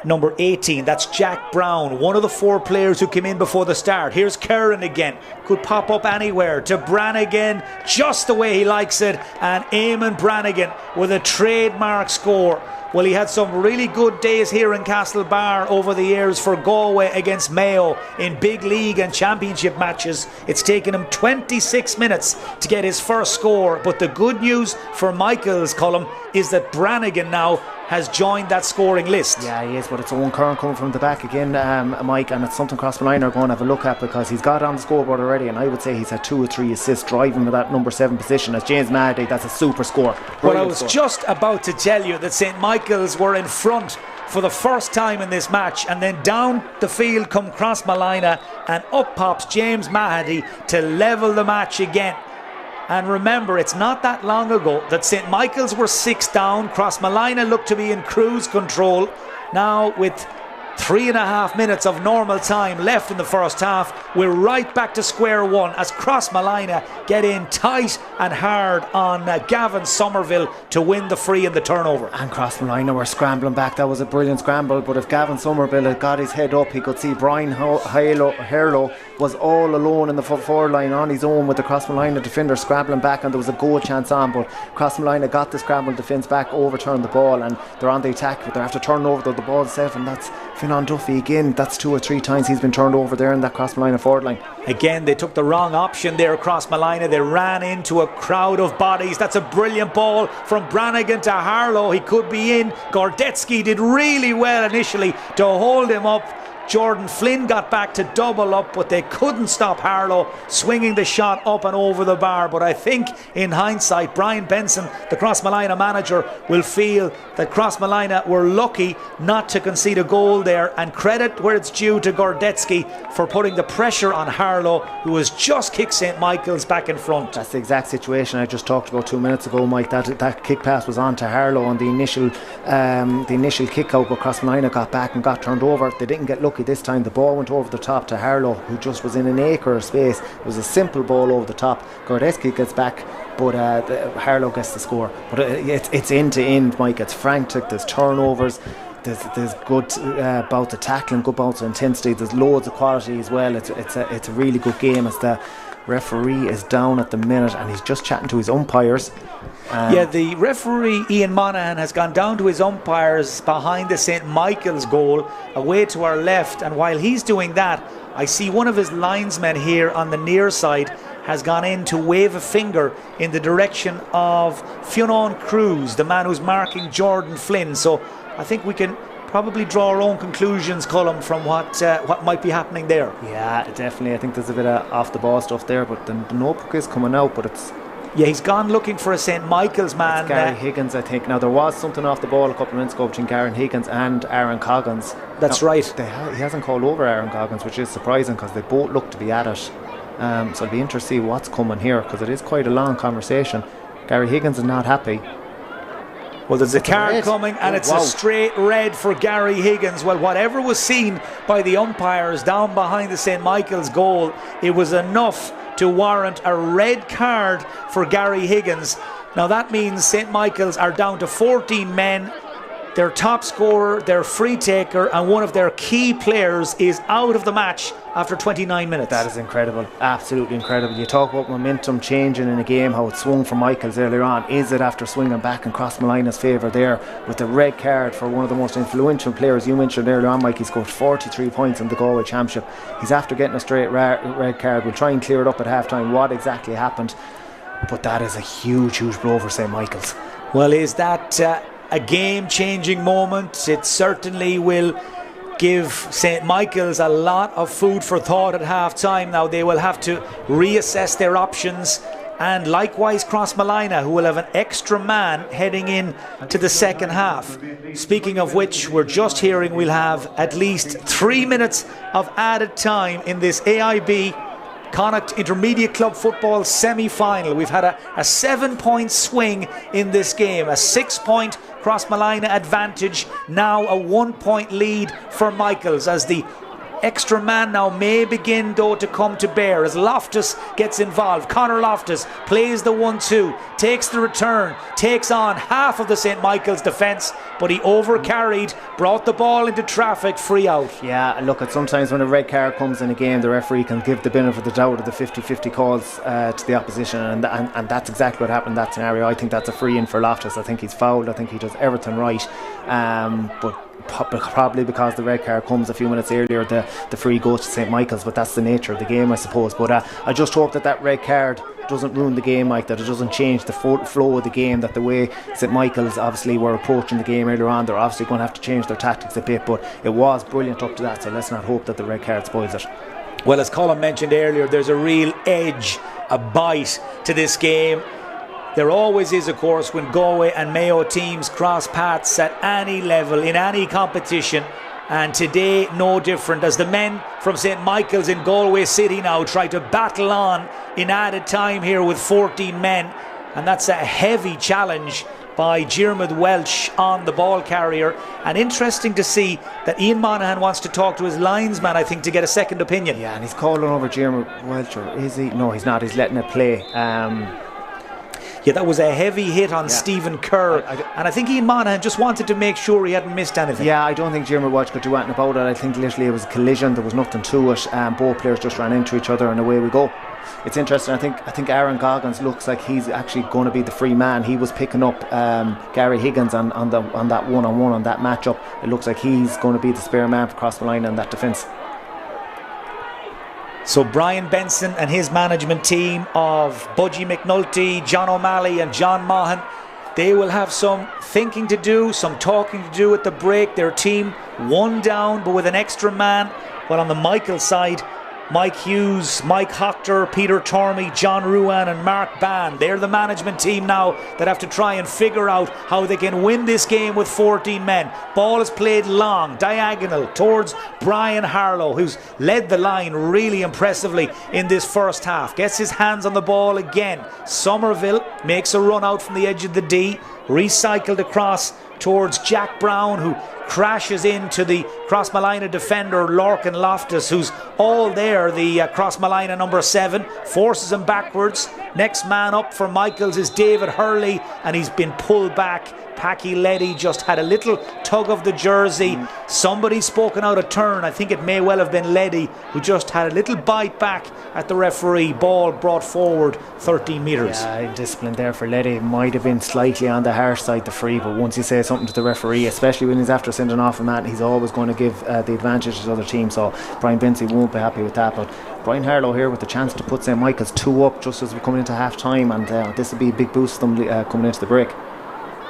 number 18, that's Jack Brown, one of the 4 players who came in before the start. Here's Curran again, could pop up anywhere to Brannigan, just the way he likes it, and Eamon Brannigan with a trademark score. Well, he had some really good days here in Castlebar over the years for Galway against Mayo in big league and championship matches. It's taken him 26 minutes to get his first score, but the good news for Michael's, Colm, is that Brannigan now has joined that scoring list. Yeah, he is, but it's Owen Curran coming from the back again, Mike, and it's something Crossmolina are going to have a look at, because he's got on the scoreboard already, and I would say he's had 2 or 3 assists driving with that number 7 position. As James Mahady, that's a super score. Well, I was just about to tell you that St. Michael's were in front for the first time in this match, and then down the field come Crossmolina, and up pops James Mahady to level the match again. And remember, it's not that long ago that St. Michael's were 6 down. Crossmolina looked to be in cruise control. Now, with 3.5 minutes of normal time left in the first half, we're right back to square one as Crossmolina get in tight and hard on Gavin Somerville to win the free and the turnover. And Crossmolina were scrambling back. That was a brilliant scramble, but if Gavin Somerville had got his head up, he could see Brian Harlow was all alone in the forward line on his own with the Crossmolina defender scrambling back, and there was a goal chance on, but Crossmolina got the scramble defence back, overturned the ball, and they're on the attack, but they have to turn over the ball itself, and that's Finan Duffy again. That's 2 or 3 times he's been turned over there in that Crossmolina forward line. Again, they took the wrong option there, Crossmolina. They ran into a crowd of bodies. That's a brilliant ball from Brannigan to Harlow. He could be in. Gordetsky did really well initially to hold him up. Jordan Flynn got back to double up, but they couldn't stop Harlow swinging the shot up and over the bar. But I think in hindsight, Brian Benson, the Crossmolina manager, will feel that Crossmolina were lucky not to concede a goal there, and credit where it's due to Gordetsky for putting the pressure on Harlow, who has just kicked St. Michael's back in front. That's the exact situation I just talked about 2 minutes ago, Mike. That kick pass was on to Harlow on the initial kick out, but Crossmolina got back and got turned over. They didn't get lucky this time. The ball went over the top to Harlow, who just was in an acre of space. It was a simple ball over the top. Gordetsky gets back, but Harlow gets the score. But it's end to end, Mike. It's frantic. There's turnovers. There's good bouts of tackling, good bouts of intensity. There's loads of quality as well. It's a really good game. It's the Referee is down at the minute and he's just chatting to his umpires. Yeah, the referee Ian Monaghan has gone down to his umpires behind the St. Michael's goal, away to our left, and while he's doing that, I see one of his linesmen here on the near side has gone in to wave a finger in the direction of Fionn Cruz, the man who's marking Jordan Flynn. So I think we can probably draw our own conclusions, Colm, from what might be happening there. Yeah, definitely. I think there's a bit of off the ball stuff there, but the notebook is coming out, but it's... Yeah, he's gone looking for a St. Michael's man. It's Gary Higgins, I think. Now, there was something off the ball a couple of minutes ago between Gary Higgins and Aaron Coggins. That's right. He hasn't called over Aaron Coggins, which is surprising because they both look to be at it. So it'll be interesting to see what's coming here, because it is quite a long conversation. Gary Higgins is not happy. Well, there's a card coming, and it's a straight red for Gary Higgins. Well, whatever was seen by the umpires down behind the St. Michael's goal, it was enough to warrant a red card for Gary Higgins. Now that means St. Michael's are down to 14 men. Their top scorer, their free taker, and one of their key players is out of the match after 29 minutes. That is incredible, absolutely incredible. You talk about momentum changing in a game, how it swung for Michaels earlier on. Is it after swinging back in Crossmolina's favour there with the red card for one of the most influential players you mentioned earlier on, Mike? He scored 43 points in the Galway Championship. He's after getting a straight red card. We'll try and clear it up at half time what exactly happened, but that is a huge blow for St. Michael's. Well, is that a game-changing moment? It certainly will give St. Michael's a lot of food for thought at half-time. Now they will have to reassess their options, and likewise Crossmolina, who will have an extra man heading in to the second half. Speaking of which, we're just hearing we'll have at least 3 minutes of added time in this AIB Connacht Intermediate Club Football semi-final. We've had a 7-point swing in this game, a 6-point Crossmolina advantage, now a 1-point lead for Michaels, as the extra man now may begin though to come to bear as Loftus gets involved. Conor Loftus plays the 1-2, takes the return, takes on half of the St. Michael's defence, but he overcarried, brought the ball into traffic, free out. Yeah, look, sometimes when a red card comes in a game, the referee can give the benefit of the doubt of the 50-50 calls to the opposition, and that's exactly what happened in that scenario. I think that's a free in for Loftus. I think he's fouled. I think he does everything right, but probably because the red card comes a few minutes earlier, the free goes to St. Michael's, but that's the nature of the game, I suppose. But I just hope that red card doesn't ruin the game, Mike, that it doesn't change the flow of the game, that the way St. Michael's obviously were approaching the game earlier on, they're obviously going to have to change their tactics a bit, but it was brilliant up to that, so let's not hope that the red card spoils it. Well, as Colm mentioned earlier, there's a real edge, a bite to this game. There always is, of course, when Galway and Mayo teams cross paths at any level, in any competition. And today, no different, as the men from St. Michael's in Galway City now try to battle on in added time here with 14 men. And that's a heavy challenge by Diarmuid Welch on the ball carrier. And interesting to see that Ian Monaghan wants to talk to his linesman, I think, to get a second opinion. Yeah, and he's calling over Diarmuid Welch, or is he? No, he's not. He's letting it play. Yeah, that was a heavy hit on Stephen Kerr, and I think Ian Monaghan just wanted to make sure he hadn't missed anything. Yeah, I don't think Diarmuid Welch could do anything about it. I think literally it was a collision, there was nothing to it, both players just ran into each other and away we go. It's interesting. I think Aaron Goggins looks like he's actually going to be the free man. He was picking up Gary Higgins on that one-on-one on that matchup. It looks like he's going to be the spare man for Crossmolina in that defence. So Brian Benson and his management team of Budgie McNulty, John O'Malley and John Maughan, they will have some thinking to do, some talking to do at the break. Their team one down but with an extra man. Well, on the Michael side, Mike Hughes, Mike Hochter, Peter Tormey, John Ruan and Mark Ban. They're the management team now that have to try and figure out how they can win this game with 14 men. Ball is played long, diagonal, towards Brian Harlow, who's led the line really impressively in this first half. Gets his hands on the ball again. Somerville makes a run out from the edge of the D, recycled across towards Jack Brown, who crashes into the Crossmolina defender Lorcan Loftus, who's all there, the Crossmolina number 7, forces him backwards. Next man up for Michaels is David Hurley, and he's been pulled back. Packy Leddy just had a little tug of the jersey. Somebody's spoken out of turn. I think it may well have been Leddy, who just had a little bite back at the referee. Ball brought forward 13 metres. Yeah, discipline there for Leddy. Might have been slightly on the harsh side, the free, but once you say something to the referee, especially when he's after sending off a man, he's always going to give the advantage to the other team. So Brian Vincey won't be happy with that. But Brian Harlow here with the chance to put St. Michael's 2 up just as we're coming into half time, and this will be a big boost for them coming into the break.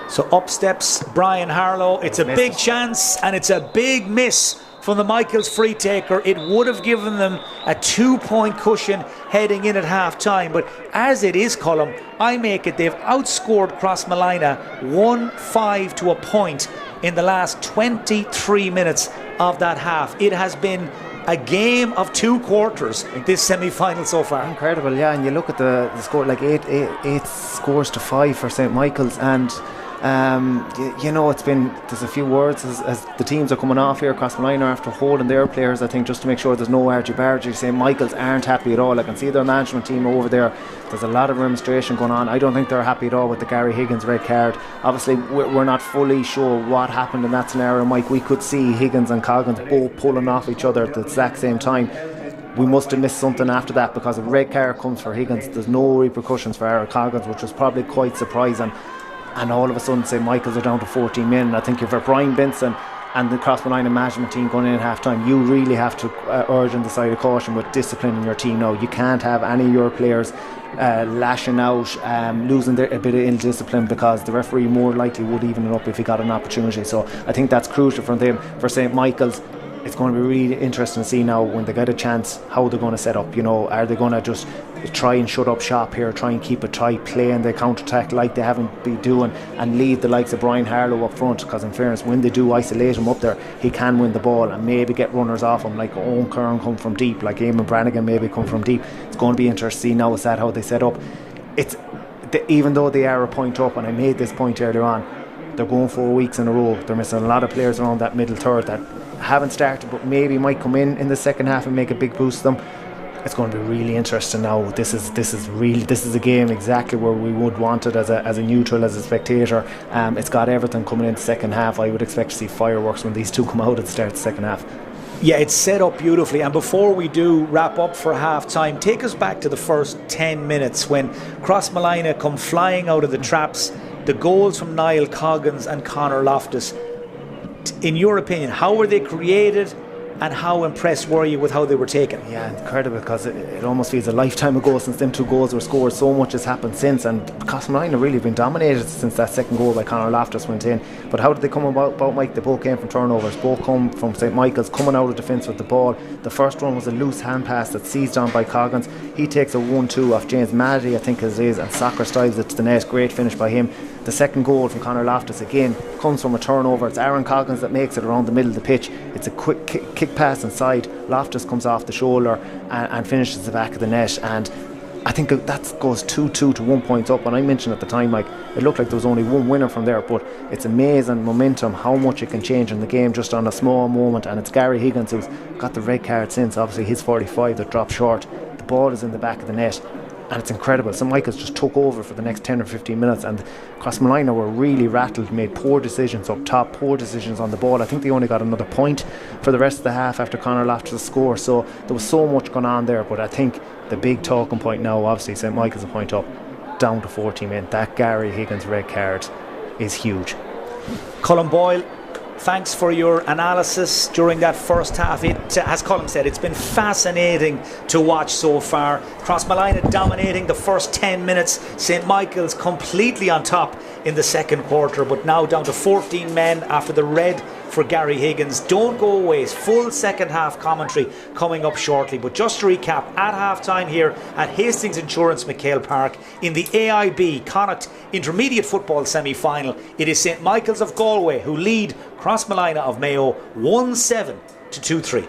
So up steps Brian Harlow. It's a big chance, and it's a big miss from the Michaels free taker. It would have given them a 2-point cushion heading in at half time. But as it is, Colm, I make it they've outscored Crossmolina 1-5 to a point in the last 23 minutes of that half. It has been a game of 2 quarters in this semi-final so far. Incredible, yeah. And you look at the score, like 8 scores to 5 for St. Michael's, and you know, there's a few words as the teams are coming off here. Crossmolina after holding their players, I think, just to make sure there's no argy-bargy. St. Michael's aren't happy at all. I can see their management team over there. There's a lot of remonstration going on. I don't think they're happy at all with the Gary Higgins red card. Obviously, we're not fully sure what happened in that scenario, Mike. We could see Higgins and Coggins both pulling off each other at the exact same time. We must have missed something after that, because a red card comes for Higgins. There's no repercussions for Eric Coggins, which was probably quite surprising. And all of a sudden, St. Michael's are down to 14 men. And I think if you're Brian Benson and the Crossmolina management team going in at half time, you really have to urge on the side of caution with discipline in your team now. You can't have any of your players lashing out, losing a bit of indiscipline, because the referee more likely would even it up if he got an opportunity. So I think that's crucial for them. For St. Michael's, it's going to be really interesting to see now when they get a chance how they're going to set up. You know, are they going to just try and shut up shop here, try and keep it tight, play in the counter-attack like they haven't been doing, and leave the likes of Brian Harlow up front? Because in fairness, when they do isolate him up there, he can win the ball and maybe get runners off him, like Owen Curran come from deep, like Eamon Brannigan maybe come from deep. It's going to be interesting to see now is that how they set up. Even though they are a point up, and I made this point earlier on, they're going 4 weeks in a row. They're missing a lot of players around that middle third that haven't started but maybe might come in the second half and make a big boost to them. It's going to be really interesting now. This is a game exactly where we would want it as a neutral, as a spectator. It's got everything coming in the second half. I would expect to see fireworks when these two come out at the start of the second half. Yeah, it's set up beautifully. And before we do wrap up for half time, take us back to the first 10 minutes when Crossmolina come flying out of the traps. The goals from Niall Coggins and Conor Loftus. In your opinion, how were they created, and how impressed were you with how they were taken? Yeah, incredible, because it almost feels a lifetime ago since them 2 goals were scored. So much has happened since, and Crossmolina really been dominated since that second goal by Conor Loftus went in. But how did they come about, Mike? They both came from turnovers, both come from St. Michael's coming out of defence with the ball. The first one was a loose hand pass that's seized on by Coggins. He takes a 1-2 off James Maddy, I think it is, and soccer styles it to the net. Great finish by him. The second goal from Conor Loftus again comes from a turnover. It's Aaron Coggins that makes it around the middle of the pitch. It's a quick kick pass inside. Loftus comes off the shoulder and finishes the back of the net. And I think that goes 2-2 to 1 point up. And I mentioned at the time, Mike, it looked like there was only one winner from there. But it's amazing momentum, how much it can change in the game just on a small moment. And it's Gary Higgins who's got the red card since. Obviously, his 45 that dropped short. The ball is in the back of the net. And it's incredible. St. Michael's just took over for the next 10 or 15 minutes, and Crossmolina were really rattled, made poor decisions up top, poor decisions on the ball. I think they only got another point for the rest of the half after Conor Loftus' score. So there was so much going on there. But I think the big talking point now, obviously St. Michael's a point up, down to 14 men. That Gary Higgins red card is huge. Colm Boyle, thanks for your analysis during that first half. It, as Colm said, it's been fascinating to watch so far. Crossmolina dominating the first 10 minutes. St. Michael's completely on top in the second quarter, but now down to 14 men after the red for Gary Higgins. Don't go away. Full second half commentary coming up shortly. But just to recap, at half time here at Hastings Insurance McHale Park in the AIB Connacht Intermediate Football semi-final, it is St. Michael's of Galway who lead Crossmolina of Mayo 1-7 to 2-3.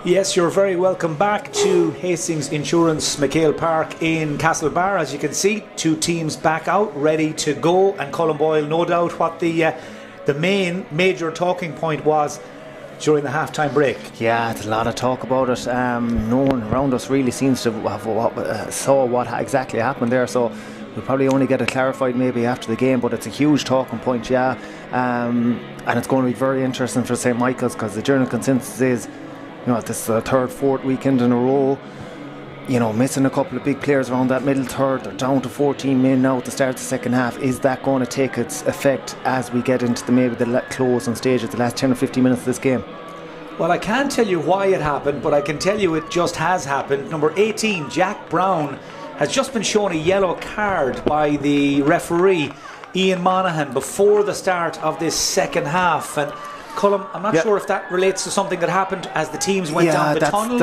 Yes, you're very welcome back to Hastings Insurance McHale Park in Castlebar. As you can see, two teams back out, ready to go. And Colin Boyle, no doubt what the major talking point was during the half-time break. Yeah, there's a lot of talk about it. No one around us really seems to have saw what exactly happened there, so we'll probably only get it clarified maybe after the game, but it's a huge talking point, yeah. And it's going to be very interesting for St. Michael's, because the general consensus is, this is the third, fourth weekend in a row, missing a couple of big players around that middle third. They're down to 14 men now at the start of the second half. Is that going to take its effect as we get into the closing stages, the last 10 or 15 minutes of this game? Well, I can't tell you why it happened, but I can tell you it just has happened. Number 18, Jack Brown, has just been shown a yellow card by the referee, Ian Monaghan, before the start of this second half. And Colm, I'm not sure if that relates to something that happened as the teams went down the tunnel.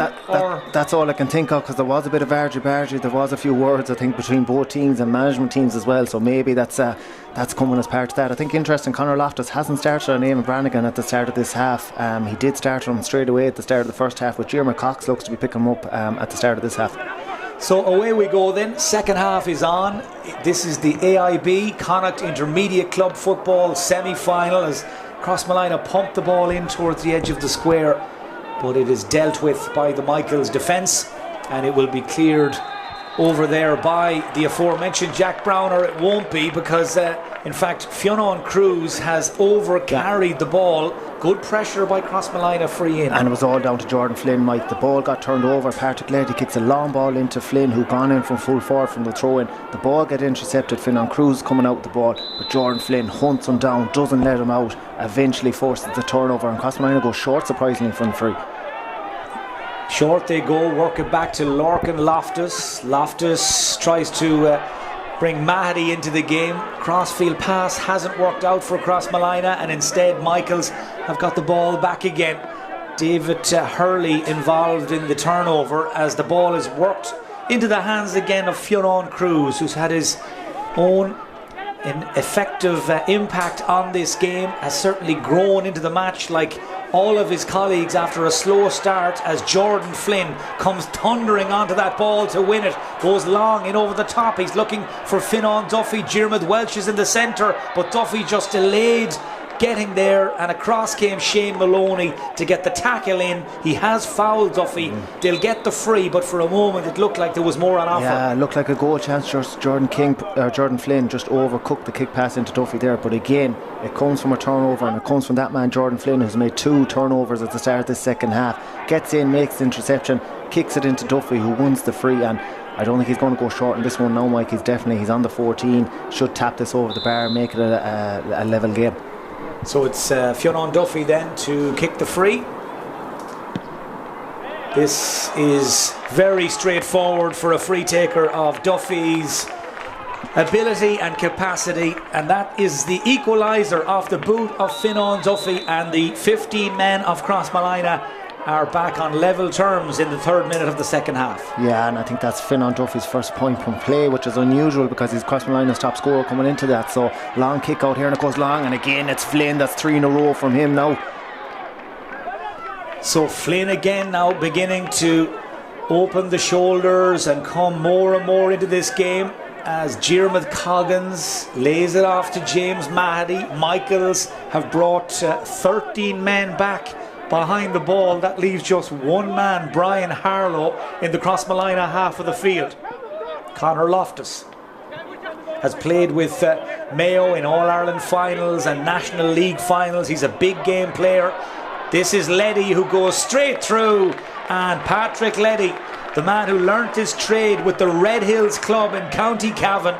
That's all I can think of, because there was a bit of argy-bargy. There was a few words, I think, between both teams and management teams as well. So maybe that's coming as part of that. I think interesting, Conor Loftus hasn't started on Eamon Brannigan at the start of this half. He did start on him straight away at the start of the first half, but Jeremy Cox looks to be picking him up at the start of this half. So away we go then. Second half is on. This is the AIB Connacht Intermediate Club Football semi-final, as Crossmolina pumped the ball in towards the edge of the square, but it is dealt with by the Michaels defence, and it will be cleared over there by the aforementioned Jack Brown, or it won't be, because in fact Fionn Cruz has overcarried the ball. Good pressure by Crossmolina, free in, and it was all down to Jordan Flynn, Mike. The ball got turned over. Patrick Leddy kicks a long ball into Flynn, who gone in from full forward from the throw in. The ball get intercepted. Fionn Cruz coming out with the ball, but Jordan Flynn hunts him down, doesn't let him out, eventually forces the turnover, and Crossmolina goes short, surprisingly, from free. Short they go, work it back to Lorcan Loftus. Loftus tries to bring Mahady into the game. Crossfield pass hasn't worked out for Crossmolina, and instead Michaels have got the ball back again. David Hurley involved in the turnover, as the ball is worked into the hands again of Fionn Cruz, who's had his own effective impact on this game, has certainly grown into the match like all of his colleagues after a slow start, as Jordan Flynn comes thundering onto that ball to win it. Goes long in over the top. He's looking for Fionn Duffy. Diarmuid Welch is in the centre, but Duffy just delayed getting there, and across came Shane Maloney to get the tackle in. He has fouled Duffy. They'll get the free, but for a moment it looked like there was more on offer. Yeah, it looked like a goal chance. Just Jordan Flynn just overcooked the kick pass into Duffy there, but again it comes from a turnover, and it comes from that man Jordan Flynn, who's made 2 turnovers at the start of this second half. Gets in, makes the interception, kicks it into Duffy, who wins the free, and I don't think he's going to go short in this one now, Mike. He's on the 14, should tap this over the bar, make it a level game. So it's Fionn Duffy then to kick the free. This is very straightforward for a free taker of Duffy's ability and capacity, and that is the equaliser off the boot of Fionn Duffy, and the 15 men of Crossmolina are back on level terms in the third minute of the second half. Yeah, and I think that's Fionn Duffy's first point from play, which is unusual because he's Crossmolina's top scorer coming into that. So long kick out here, and it goes long, and again it's Flynn. That's 3 in a row from him now. So Flynn again now beginning to open the shoulders and come more and more into this game, as Diarmuid Coggins lays it off to James Mahady. Michaels have brought 13 men back behind the ball. That leaves just one man, Brian Harlow, in the Crossmolina half of the field. Conor Loftus has played with Mayo in All-Ireland finals and National League finals. He's a big game player. This is Leddy, who goes straight through, and Patrick Leddy, the man who learnt his trade with the Red Hills Club in County Cavan,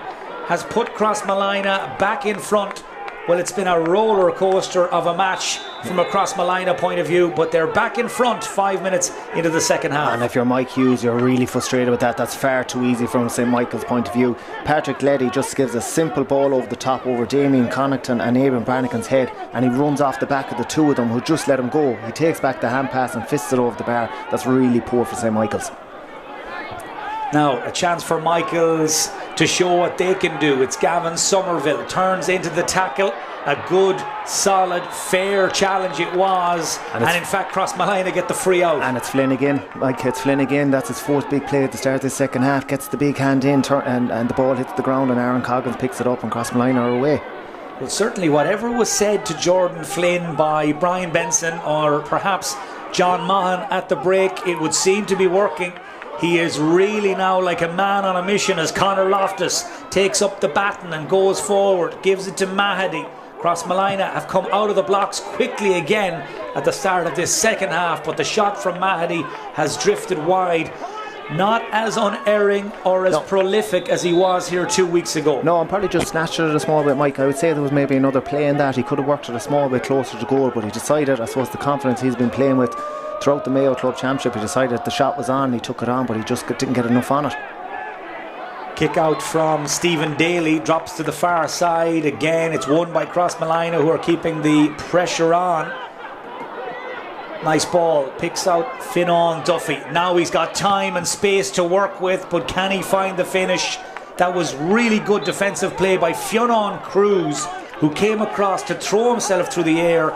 has put Crossmolina back in front. Well, it's been a roller coaster of a match from a Crossmolina point of view, but they're back in front 5 minutes into the second half. And if you're Mike Hughes, you're really frustrated with that. That's far too easy from St. Michael's point of view. Patrick Leddy just gives a simple ball over the top over Damien Connaughton and Eamon Brannigan's head, and he runs off the back of the two of them, who just let him go. He takes back the hand pass and fists it over the bar. That's really poor for St. Michael's. Now, a chance for Michaels to show what they can do. It's Gavin Somerville, turns into the tackle. A good, solid, fair challenge it was. And in fact, Crossmolina get the free out. And it's Flynn again. It's Flynn again. That's his fourth big play at the start of the second half. Gets the big hand in, and the ball hits the ground, and Aaron Coggins picks it up, and Crossmolina are away. Well, certainly whatever was said to Jordan Flynn by Brian Benson or perhaps John Mahan at the break, it would seem to be working. He is really now like a man on a mission as Conor Loftus takes up the baton and goes forward, gives it to Mahady. Crossmolina have come out of the blocks quickly again at the start of this second half, but the shot from Mahady has drifted wide. Not as unerring or as prolific as he was here 2 weeks ago. No, I'm probably just snatched it a small bit, Mike. I would say there was maybe another play in that. He could have worked it a small bit closer to goal, but he decided, I suppose the confidence he's been playing with throughout the Mayo Club Championship, he decided the shot was on, he took it on, but he just didn't get enough on it. Kick out from Stephen Daly, drops to the far side. Again, it's won by Crossmolina, who are keeping the pressure on. Nice ball, picks out Fionnán Duffy. Now he's got time and space to work with, but can he find the finish? That was really good defensive play by Fionnán Cruz, who came across to throw himself through the air,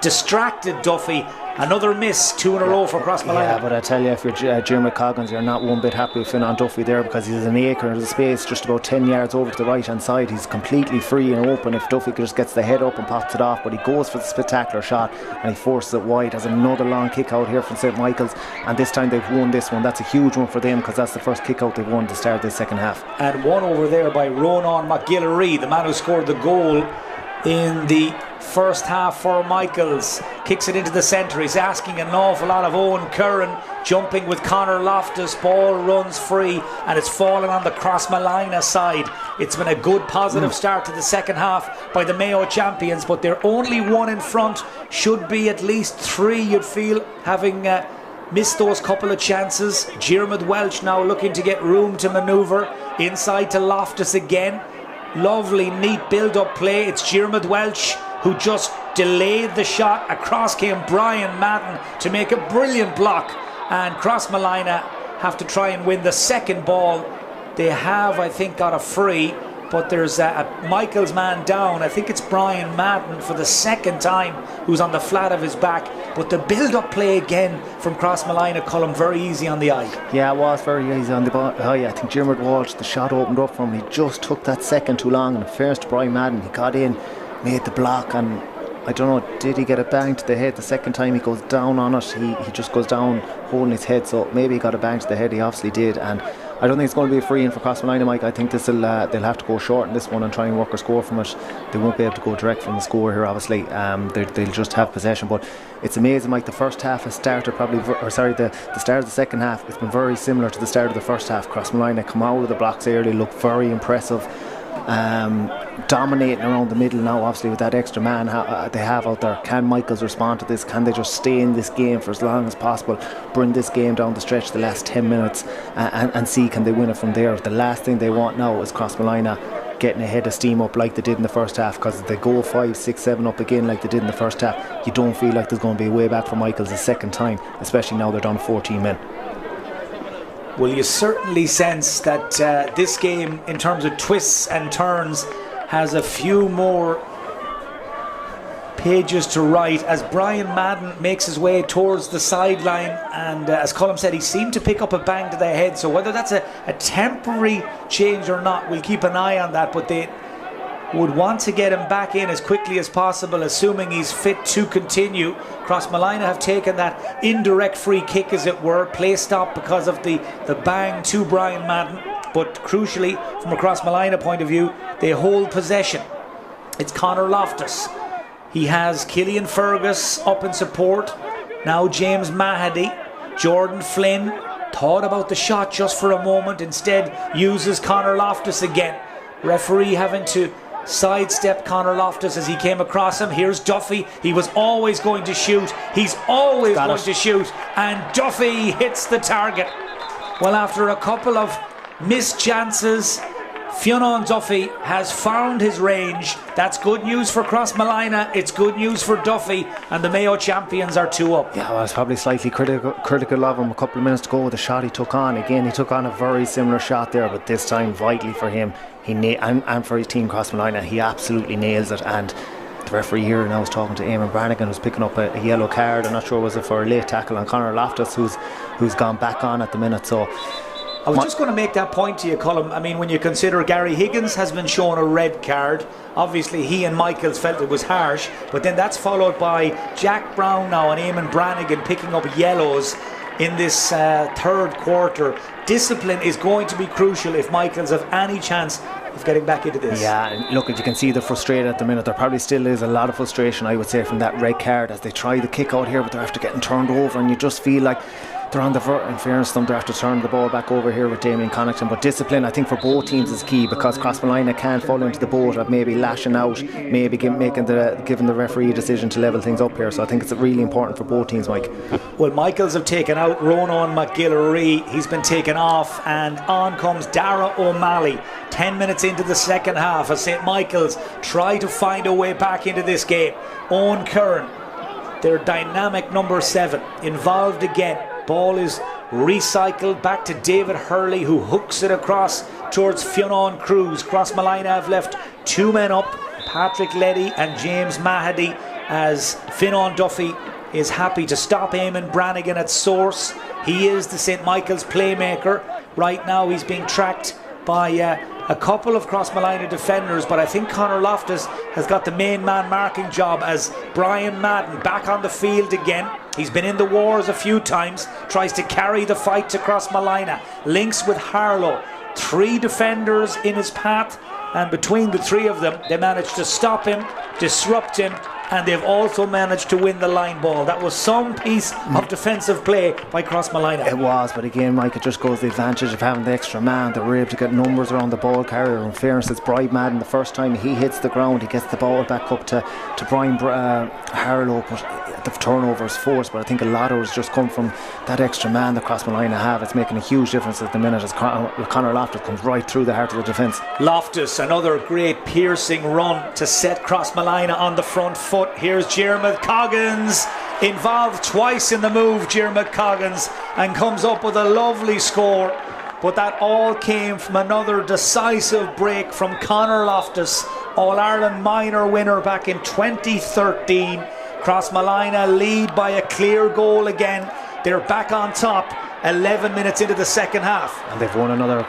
distracted Duffy. Another miss, 2 in a row for Crossmolina. Yeah, but I tell you, if you're Jeremy Coggins, you're not one bit happy with Fionnán Duffy there, because he's an acre of space just about 10 yards over to the right hand side. He's completely free and open if Duffy just gets the head up and pops it off, but he goes for the spectacular shot and he forces it wide. Has another long kick out here from St Michael's, and this time they've won this one. That's a huge one for them, because that's the first kick out they've won to start the second half. And one over there by Ronan McGillary, the man who scored the goal in the first half for Michaels. Kicks it into the centre. He's asking an awful lot of Owen Curran, jumping with Conor Loftus. Ball runs free and it's fallen on the Crossmolina side. It's been a good positive start to the second half by the Mayo champions, but they're only one in front. Should be at least 3, you'd feel, having missed those couple of chances. Diarmuid Welch now looking to get room to manoeuvre inside to Loftus again. Lovely, neat build-up play. It's Diarmuid Welch who just delayed the shot. Across came Brian Madden to make a brilliant block, and Crossmolina have to try and win the second ball. They have, I think, got a free, but there's a Michael's man down. I think it's Brian Madden for the second time who's on the flat of his back. But the build-up play again from Crossmolina, Colm, very easy on the eye. Yeah, it was very easy on the eye. I think Diarmuid Walsh, the shot opened up for him. He just took that second too long, and at first Brian Madden, he got in, made the block, and I don't know, did he get a bang to the head? The second time he goes down on it, he just goes down holding his head, so maybe he got a bang to the head. He obviously did, and I don't think it's going to be a free in for Crossmolina, Mike. I think they'll have to go short in this one and try and work a score from it. They won't be able to go direct from the score here, obviously. They'll just have possession, but it's amazing, Mike. The first half has started the start of the second half, it's been very similar to the start of the first half. Crossmolina come out of the blocks early, look very impressive, dominating around the middle now, obviously with that extra man they have out there. Can Michaels respond to this? Can they just stay in this game for as long as possible, bring this game down the stretch the last 10 minutes and see can they win it from there? The last thing they want now is Crossmolina getting ahead of steam up like they did in the first half, because if they go 5, 6, 7 up again like they did in the first half, you don't feel like there's going to be a way back for Michaels a second time, especially now they're down 14 men. Well, you certainly sense that this game, in terms of twists and turns, has a few more pages to write as Brian Madden makes his way towards the sideline, and as Colm said, he seemed to pick up a bang to the head, so whether that's a temporary change or not, we'll keep an eye on that, but they would want to get him back in as quickly as possible, assuming he's fit to continue. Crossmolina have taken that indirect free kick, as it were, play stop because of the bang to Brian Madden, but crucially from a Crossmolina point of view, they hold possession. It's Conor Loftus. He has Killian Fergus up in support. Now James Mahady. Jordan Flynn thought about the shot just for a moment, instead uses Conor Loftus again. Referee having to sidestep Conor Loftus as he came across him. Here's Duffy. He was always going to shoot. He's always going to shoot. And Duffy hits the target. Well, after a couple of missed chances, Fionn Duffy has found his range. That's good news for Crossmolina. It's good news for Duffy, and the Mayo champions are 2 up. Yeah, well, I was probably slightly critical of him a couple of minutes to go. The shot he took on, again, he took on a very similar shot there, but this time vitally for him, and for his team Crossmolina, he absolutely nails it. And the referee here now is talking to Eamon Brannigan, who's picking up a yellow card. I'm not sure was it for a late tackle on Conor Loftus, who's gone back on at the minute. So I was just going to make that point to you, Colm. I mean, when you consider Gary Higgins has been shown a red card, obviously he and Michaels felt it was harsh, but then that's followed by Jack Brown now and Eamon Brannigan picking up yellows in this third quarter. Discipline is going to be crucial if Michaels have any chance of getting back into this. Yeah, and look, you can see they're frustrated at the minute. There probably still is a lot of frustration, I would say, from that red card as they try the kick out here, but they're after getting turned over, and you just feel like they're on the in fairness to them, they're after turning the ball back over here with Damien Connacht. But discipline, I think, for both teams is key, because Crossmolina can't fall into the boat of maybe lashing out, maybe giving the referee a decision to level things up here. So I think it's really important for both teams, Mike. Well, Michaels have taken out Ronan McGillary. He's been taken off, and on comes Dara O'Malley 10 minutes into the second half as St. Michael's try to find a way back into this game. Owen Curran, their dynamic number 7, involved again. Ball is recycled back to David Hurley, who hooks it across towards Fionn Cruz. Crossmolina have left 2 men up, Patrick Leddy and James Mahady, as Fionn Duffy is happy to stop Eamon Brannigan at source. He is the St. Michael's playmaker. Right now he's being tracked by a couple of Crossmolina defenders, but I think Conor Loftus has got the main man marking job as Brian Madden back on the field again. He's been in the wars a few times, tries to carry the fight to Crossmolina, links with Harlow. 3 defenders in his path, and between the 3 of them, they managed to stop him, disrupt him, and they've also managed to win the line ball. That was some piece of defensive play by Crossmolina. It was, but again, Mike, it just goes the advantage of having the extra man. They were able to get numbers around the ball carrier. In fairness, it's Brian Madden. The first time he hits the ground, he gets the ball back up to Brian Harlow, but the turnover is forced. But I think a lot of it has just come from that extra man that Crossmolina have. It's making a huge difference at the minute as Conor Loftus comes right through the heart of the defence. Loftus, another great piercing run to set Crossmolina on the front foot. Here's Jeremy Coggins, involved twice in the move, Jeremy Coggins, and comes up with a lovely score. But that all came from another decisive break from Conor Loftus, All-Ireland minor winner back in 2013. Crossmolina lead by a clear goal again. They're back on top 11 minutes into the second half. And they've won another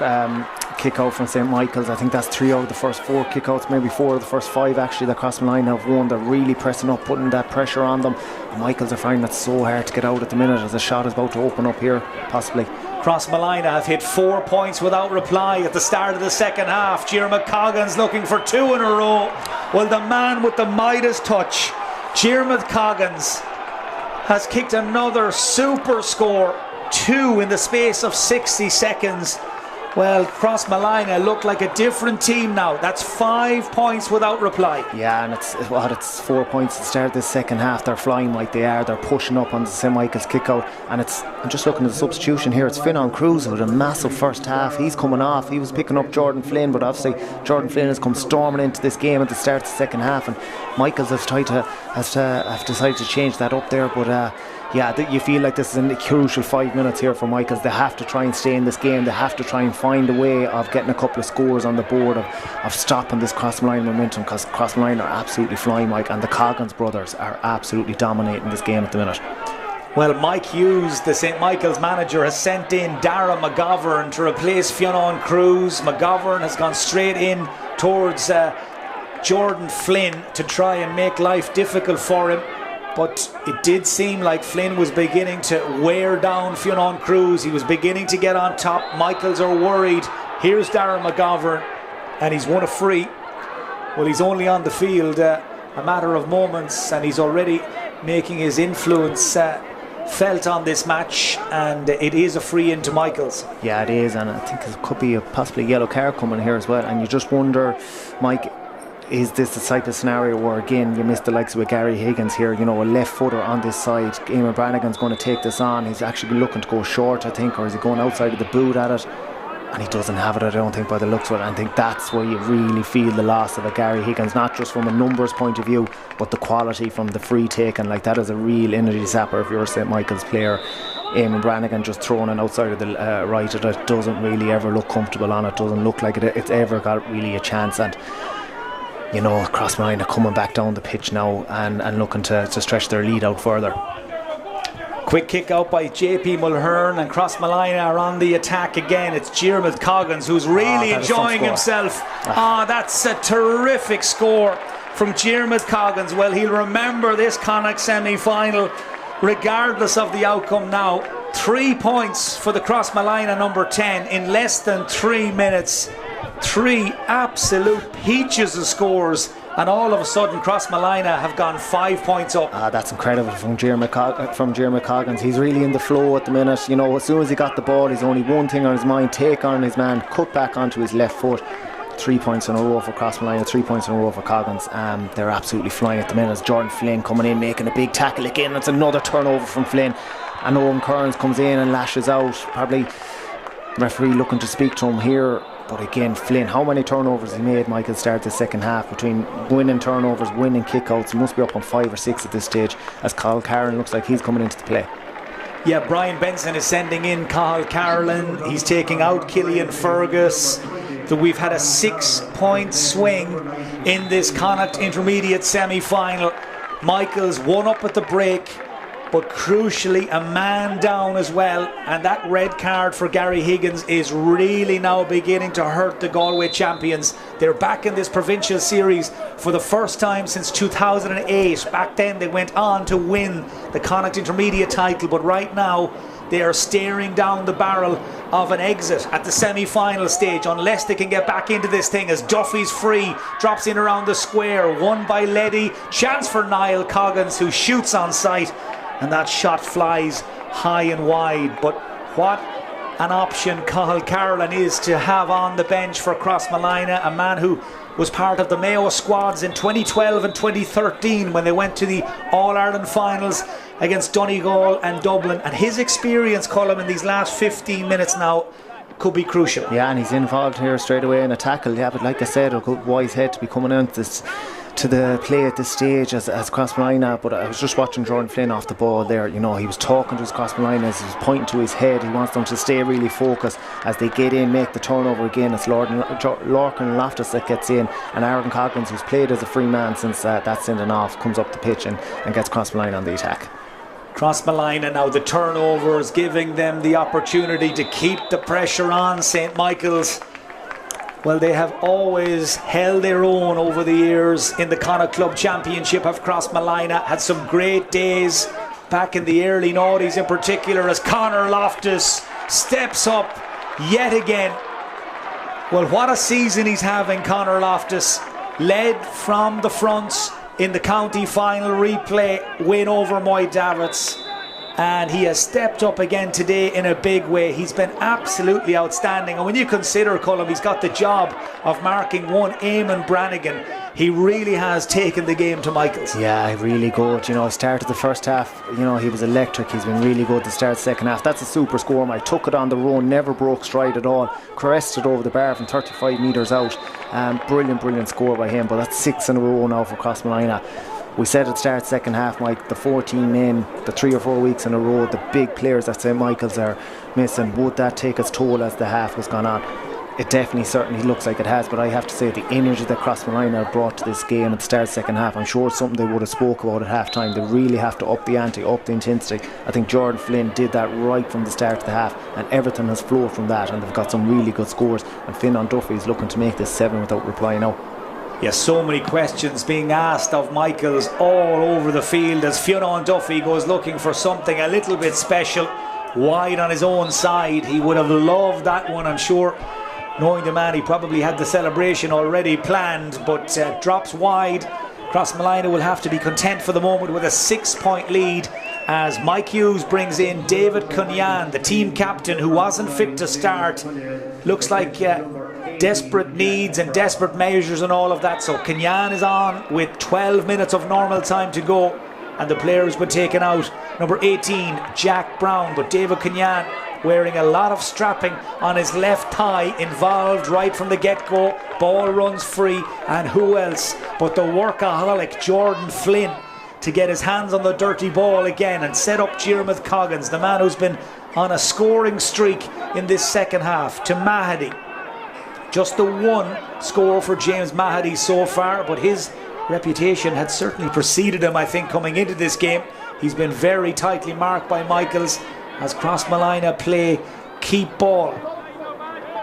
kick out from St. Michael's. I think that's 3 out of the first 4 kickouts, maybe 4 of the first 5 actually that Crossmolina have won. They're really pressing up, putting that pressure on them. And Michael's are finding that so hard to get out at the minute as the shot is about to open up here, possibly. Crossmolina have hit 4 points without reply at the start of the second half. Jeremy Coggins looking for 2 in a row. Well, the man with the Midas touch, Jeremy Coggins, has kicked another super score, 2 in the space of 60 seconds. Well, Crossmolina look like a different team now. That's 5 points without reply. Yeah, and it's 4 points to start this second half. They're flying like they are. They're pushing up on the St. Michael's kick out. And I'm just looking at the substitution here. It's Fionn Cruz with a massive first half. He's coming off. He was picking up Jordan Flynn, but obviously Jordan Flynn has come storming into this game at the start of the second half. And Michaels have decided to change that up there, but yeah, you feel like this is a crucial 5 minutes here for Michaels. They have to try and stay in this game. They have to try and find a way of getting a couple of scores on the board, of stopping this Crossmolina momentum, because Crossmolina are absolutely flying, Mike, and the Coggins brothers are absolutely dominating this game at the minute. Well, Mike Hughes, the St. Michael's manager, has sent in Dara McGovern to replace Fionn Cruz. McGovern has gone straight in towards Jordan Flynn to try and make life difficult for him. But it did seem like Flynn was beginning to wear down Fionn Cruz. He was beginning to get on top. Michaels are worried. Here's Darren McGovern, and he's won a free. Well, he's only on the field a matter of moments, and he's already making his influence felt on this match, and it is a free into Michaels. Yeah, it is, and I think there could be possibly a yellow card coming here as well. And you just wonder, Mike, is this the type of scenario where again you miss the likes of Gary Higgins here, you know, a left footer on this side. Eamon Brannigan's going to take this on. He's actually looking to go short, I think, or is he going outside of the boot at it? and he doesn't have it, I don't think, by the looks of it. I think that's where you really feel the loss of a Gary Higgins, not just from a numbers point of view, but the quality from the free taking. Like, that is a real energy sapper if you're a St. Michael's player. Eamon Brannigan just throwing it outside of the right, it doesn't really ever look comfortable on it, doesn't look like it's ever got really a chance. And you know, Crossmolina coming back down the pitch now and looking to stretch their lead out further. Quick kick out by JP Mulhern, and Crossmolina are on the attack again. It's Diarmuid Coggins who's really enjoying himself. That's a terrific score from Diarmuid Coggins. Well, he'll remember this Connacht semi-final regardless of the outcome now. 3 points for the Crossmolina number 10 in less than 3 minutes. 3 absolute peaches of scores, and all of a sudden Crossmolina have gone 5 points up. That's incredible from Diarmuid Coggins. He's really in the flow at the minute. You know, as soon as he got the ball, he's only one thing on his mind: take on his man, cut back onto his left foot. 3 points in a row for Crossmolina, 3 points in a row for Coggins. They're absolutely flying at the minute. Jordan Flynn coming in, making a big tackle again. It's another turnover from Flynn, and Owen Kearns comes in and lashes out. Probably referee looking to speak to him here. But again, Flynn, how many turnovers he made, Michael, start the second half, between winning turnovers, winning kickouts. He must be up on 5 or 6 at this stage, as Carl Carroll looks like he's coming into the play. Yeah, Brian Benson is sending in Carl Carolyn. He's taking out Killian Fergus. We've had a 6-point swing in this Connacht Intermediate semi-final. Michael's one up at the break, but crucially a man down as well, and that red card for Gary Higgins is really now beginning to hurt the Galway champions. They're back in this provincial series for the first time since 2008. Back then they went on to win the Connacht Intermediate title, but right now they are staring down the barrel of an exit at the semi-final stage, unless they can get back into this thing, as Duffy's free, drops in around the square, won by Leddy. Chance for Niall Coggins, who shoots on sight, and that shot flies high and wide. But what an option Cathal Carolyn is to have on the bench for Crossmolina, a man who was part of the Mayo squads in 2012 and 2013 when they went to the All-Ireland finals against Donegal and Dublin, and his experience, Colm, in these last 15 minutes now could be crucial. Yeah, and he's involved here straight away in a tackle. Yeah, but like I said, a good wise head to be coming out to the play at this stage as Crossmolina. But I was just watching Jordan Flynn off the ball there. You know, he was talking to his Crossmolina as he was pointing to his head. He wants them to stay really focused as they get in, make the turnover again. It's Lorcan and Loftus that gets in, and Aaron Coggins, who's played as a free man since that sending off, comes up the pitch and gets Crossmolina on the attack. Crossmolina now, the turnovers giving them the opportunity to keep the pressure on St. Michael's. Well, they have always held their own over the years in the Connacht Club Championship. Have Crossmolina had some great days back in the early noughties in particular, as Conor Loftus steps up yet again. Well, what a season he's having, Conor Loftus. Led from the front in the county final replay win over Moy Davits, and he has stepped up again today in a big way. He's been absolutely outstanding, and when you consider, Colm, he's got the job of marking one Eamon Brannigan, he really has taken the game to Michael's. Yeah, really good. You know, he started the first half, you know, he was electric. He's been really good to start the second half. That's a super score, Mike. Took it on the run, never broke stride at all, caressed it over the bar from 35 metres out. Brilliant score by him. But that's 6 in a row now for Crossmolina. We said at the start second half, Mike, the 14 men, the 3 or 4 weeks in a row, the big players that St. Michael's are missing. Would that take its toll as the half has gone on? It definitely, certainly looks like it has, but I have to say the energy that Crossmolina brought to this game at the start second half, I'm sure it's something they would have spoke about at half time. They really have to up the ante, up the intensity. I think Jordan Flynn did that right from the start of the half, and everything has flowed from that, and they've got some really good scores, and Finn on Duffy is looking to make this 7 without replying now. Yes, so many questions being asked of Michaels all over the field as Fionn Duffy goes looking for something a little bit special wide on his own side. He would have loved that one, I'm sure. Knowing the man, he probably had the celebration already planned, but drops wide. Crossmolina will have to be content for the moment with a 6-point lead as Mike Hughes brings in David Cunyan, the team captain who wasn't fit to start. Looks like desperate needs and desperate measures and all of that. So Cunyan is on with 12 minutes of normal time to go, and the player has been taken out. Number 18, Jack Brown, but David Cunyan wearing a lot of strapping on his left thigh, involved right from the get-go. Ball runs free, and who else but the workaholic Jordan Flynn to get his hands on the dirty ball again and set up Diarmuid Coggins, the man who's been on a scoring streak in this second half, to Mahady. Just the one score for James Mahady so far, but his reputation had certainly preceded him, I think, coming into this game. He's been very tightly marked by Michaels as Crossmolina play keep ball.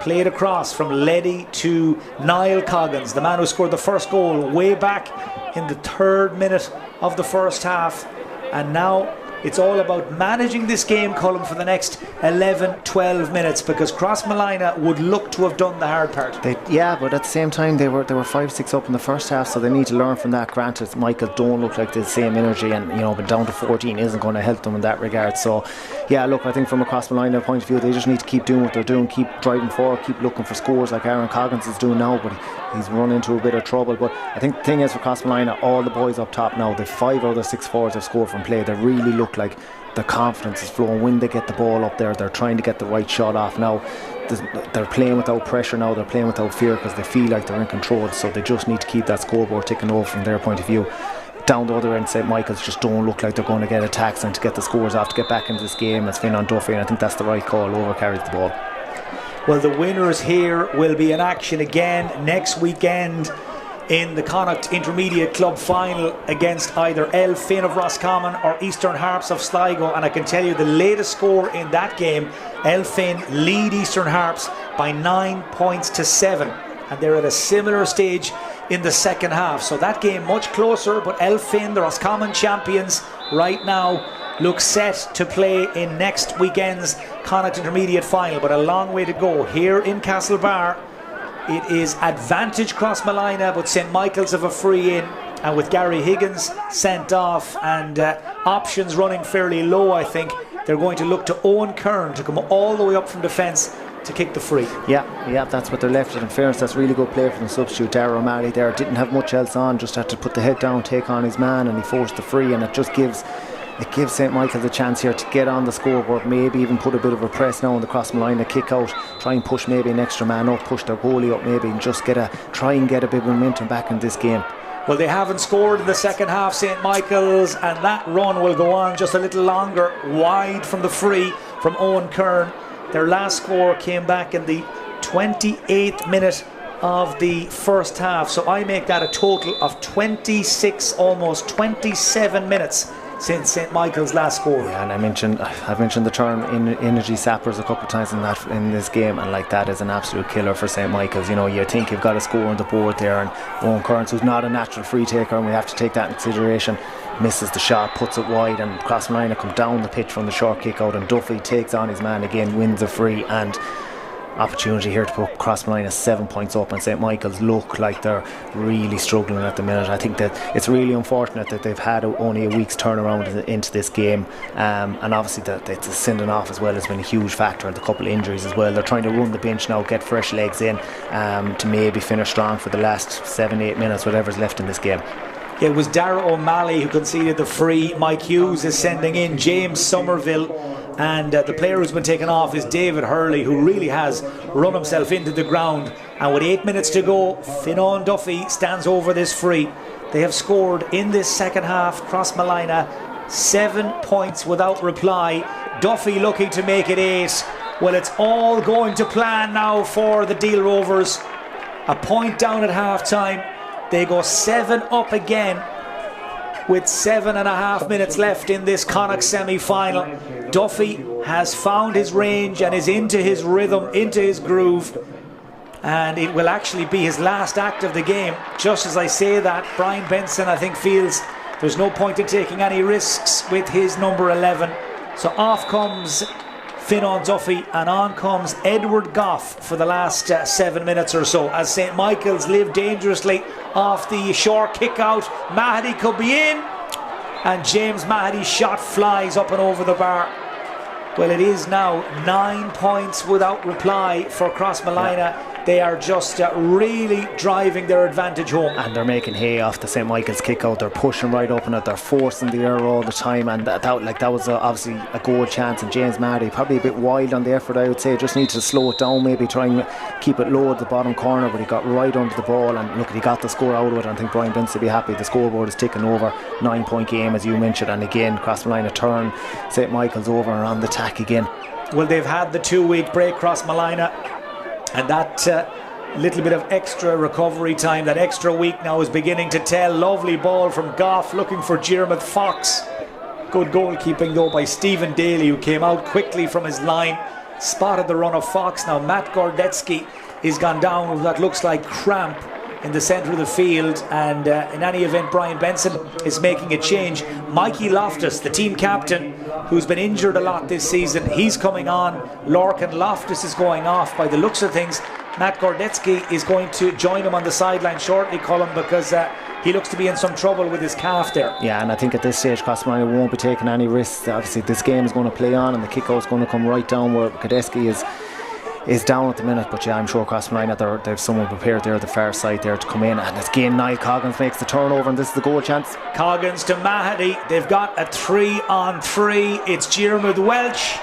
Played across from Leddy to Niall Coggins, the man who scored the first goal way back in the 3rd minute of the first half. And now it's all about managing this game, Colin, for the next 11-12 minutes, because Crossmolina would look to have done the hard part. Yeah, but at the same time they were 5-6 up in the first half, so they need to learn from that. Granted, Michael don't look like the same energy, and but down to 14 isn't going to help them in that regard. So yeah, look, I think from a Crossmolina point of view, they just need to keep doing what they're doing, keep driving forward, keep looking for scores like Aaron Coggins is doing now, but he's run into a bit of trouble. But I think the thing is, for Crossmolina, all the boys up top now, the 5 out of the 6 forwards have scored from play. They really look like the confidence is flowing when they get the ball up there. They're trying to get the right shot off now. They're playing without pressure now. They're playing without fear because they feel like they're in control. So they just need to keep that scoreboard ticking over from their point of view. Down the other end, St. Michael's just don't look like they're going to get attacks and to get the scores off to get back into this game. It's Finn on Duffy, and I think that's the right call. Over carries the ball. Well, the winners here will be in action again next weekend in the Connacht Intermediate Club final against either Elfin of Roscommon or Eastern Harps of Sligo. And I can tell you the latest score in that game, Elfin lead Eastern Harps by 9 points to 7, and they're at a similar stage in the second half. So that game much closer, but Elfin, the Roscommon champions right now, look set to play in next weekend's Connacht Intermediate final, but a long way to go. Here in Castlebar, it is advantage Crossmolina, but St. Michael's have a free in, and with Gary Higgins sent off and options running fairly low, I think they're going to look to Owen Kern to come all the way up from defence to kick the free. Yeah, that's what they're left with. In fairness, that's really good play from the substitute Darragh O'Malley there. Didn't have much else on, just had to put the head down, take on his man, and he forced the free, and it just gives St. Michael's a chance here to get on the scoreboard, maybe even put a bit of a press now on the Crossmolina kick out, try and push maybe an extra man up, push their goalie up maybe, and just try and get a bit of momentum back in this game. Well, they haven't scored in the second half, St. Michael's, and that run will go on just a little longer, wide from the free from Owen Kern. Their last score came back in the 28th minute of the first half, so I make that a total of 26, almost 27 minutes since St. Michael's last score. Yeah, and I've mentioned the term energy sappers a couple of times in this game, and like that is an absolute killer for St. Michael's. You think you've got a score on the board there, and Owen Kearns, who's not a natural free taker, and we have to take that in consideration, misses the shot, puts it wide, and Crossmolina come down the pitch from the short kick out, and Duffy takes on his man again, wins a free, and opportunity here to put Crossmolina 7 points up, and St. Michael's look like they're really struggling at the minute. I think that it's really unfortunate that they've had only a week's turnaround into this game, and obviously that it's a sending off as well has been a huge factor, and a couple of injuries as well. They're trying to run the bench now, get fresh legs in to maybe finish strong for the last 7-8 minutes, whatever's left in this game. It was Darragh O'Malley who conceded the free. Mike Hughes is sending in James Somerville, and the player who's been taken off is David Hurley, who really has run himself into the ground. And with 8 minutes to go, Fionnán Duffy stands over this free. They have scored in this second half, Crossmolina, 7 points without reply. Duffy looking to make it 8. Well, it's all going to plan now for the Deelrovers. A point down at half time. They go 7 up again with 7.5 minutes left in this Connacht semi-final. Duffy has found his range and is into his rhythm, into his groove, and it will actually be his last act of the game. Just as I say that, Brian Benson, I think, feels there's no point in taking any risks with his number 11. So off comes Fionnán Duffy, and on comes Edward Goff for the last 7 minutes or so, as St. Michael's live dangerously off the short kick out. Mahady could be in, and James Mahady's shot flies up and over the bar. Well, it is now 9 points without reply for Crossmolina. They are just really driving their advantage home. And they're making hay off the St. Michael's kick out. They're pushing right up in it. They're forcing the error all the time. And that was obviously a goal chance. And James Marty, probably a bit wild on the effort, I would say. Just needs to slow it down, maybe try and keep it low at the bottom corner. But he got right under the ball. And look, he got the score out of it. I think Brian Benson will be happy. The scoreboard is ticking over. 9-point game, as you mentioned. And again, Crossmolina turn St. Michael's over and on the attack again. Well, they've had the 2-week break, Crossmolina. And that little bit of extra recovery time, that extra week now is beginning to tell. Lovely ball from Goff looking for Diarmuid Fox. Good goalkeeping though by Stephen Daly, who came out quickly from his line, spotted the run of Fox. Now Matt Gordetsky is gone down with what looks like cramp in the centre of the field, and in any event Brian Benson is making a change. Mikey Loftus, the team captain, who's been injured a lot this season, he's coming on. Lorcan Loftus is going off. By the looks of things, Matt Gordetsky is going to join him on the sideline shortly, Colin, because he looks to be in some trouble with his calf there. Yeah, and I think at this stage Crossmolina won't be taking any risks. Obviously this game is going to play on and the kick out is going to come right down where Gordetsky is down at the minute. But yeah, I'm sure Crossmolina, they've someone prepared there at the far side there to come in. And it's again Niall Coggins makes the turnover, and this is the goal chance. Coggins to Mahady. They've got a 3-on-3. It's Diarmuid Welch.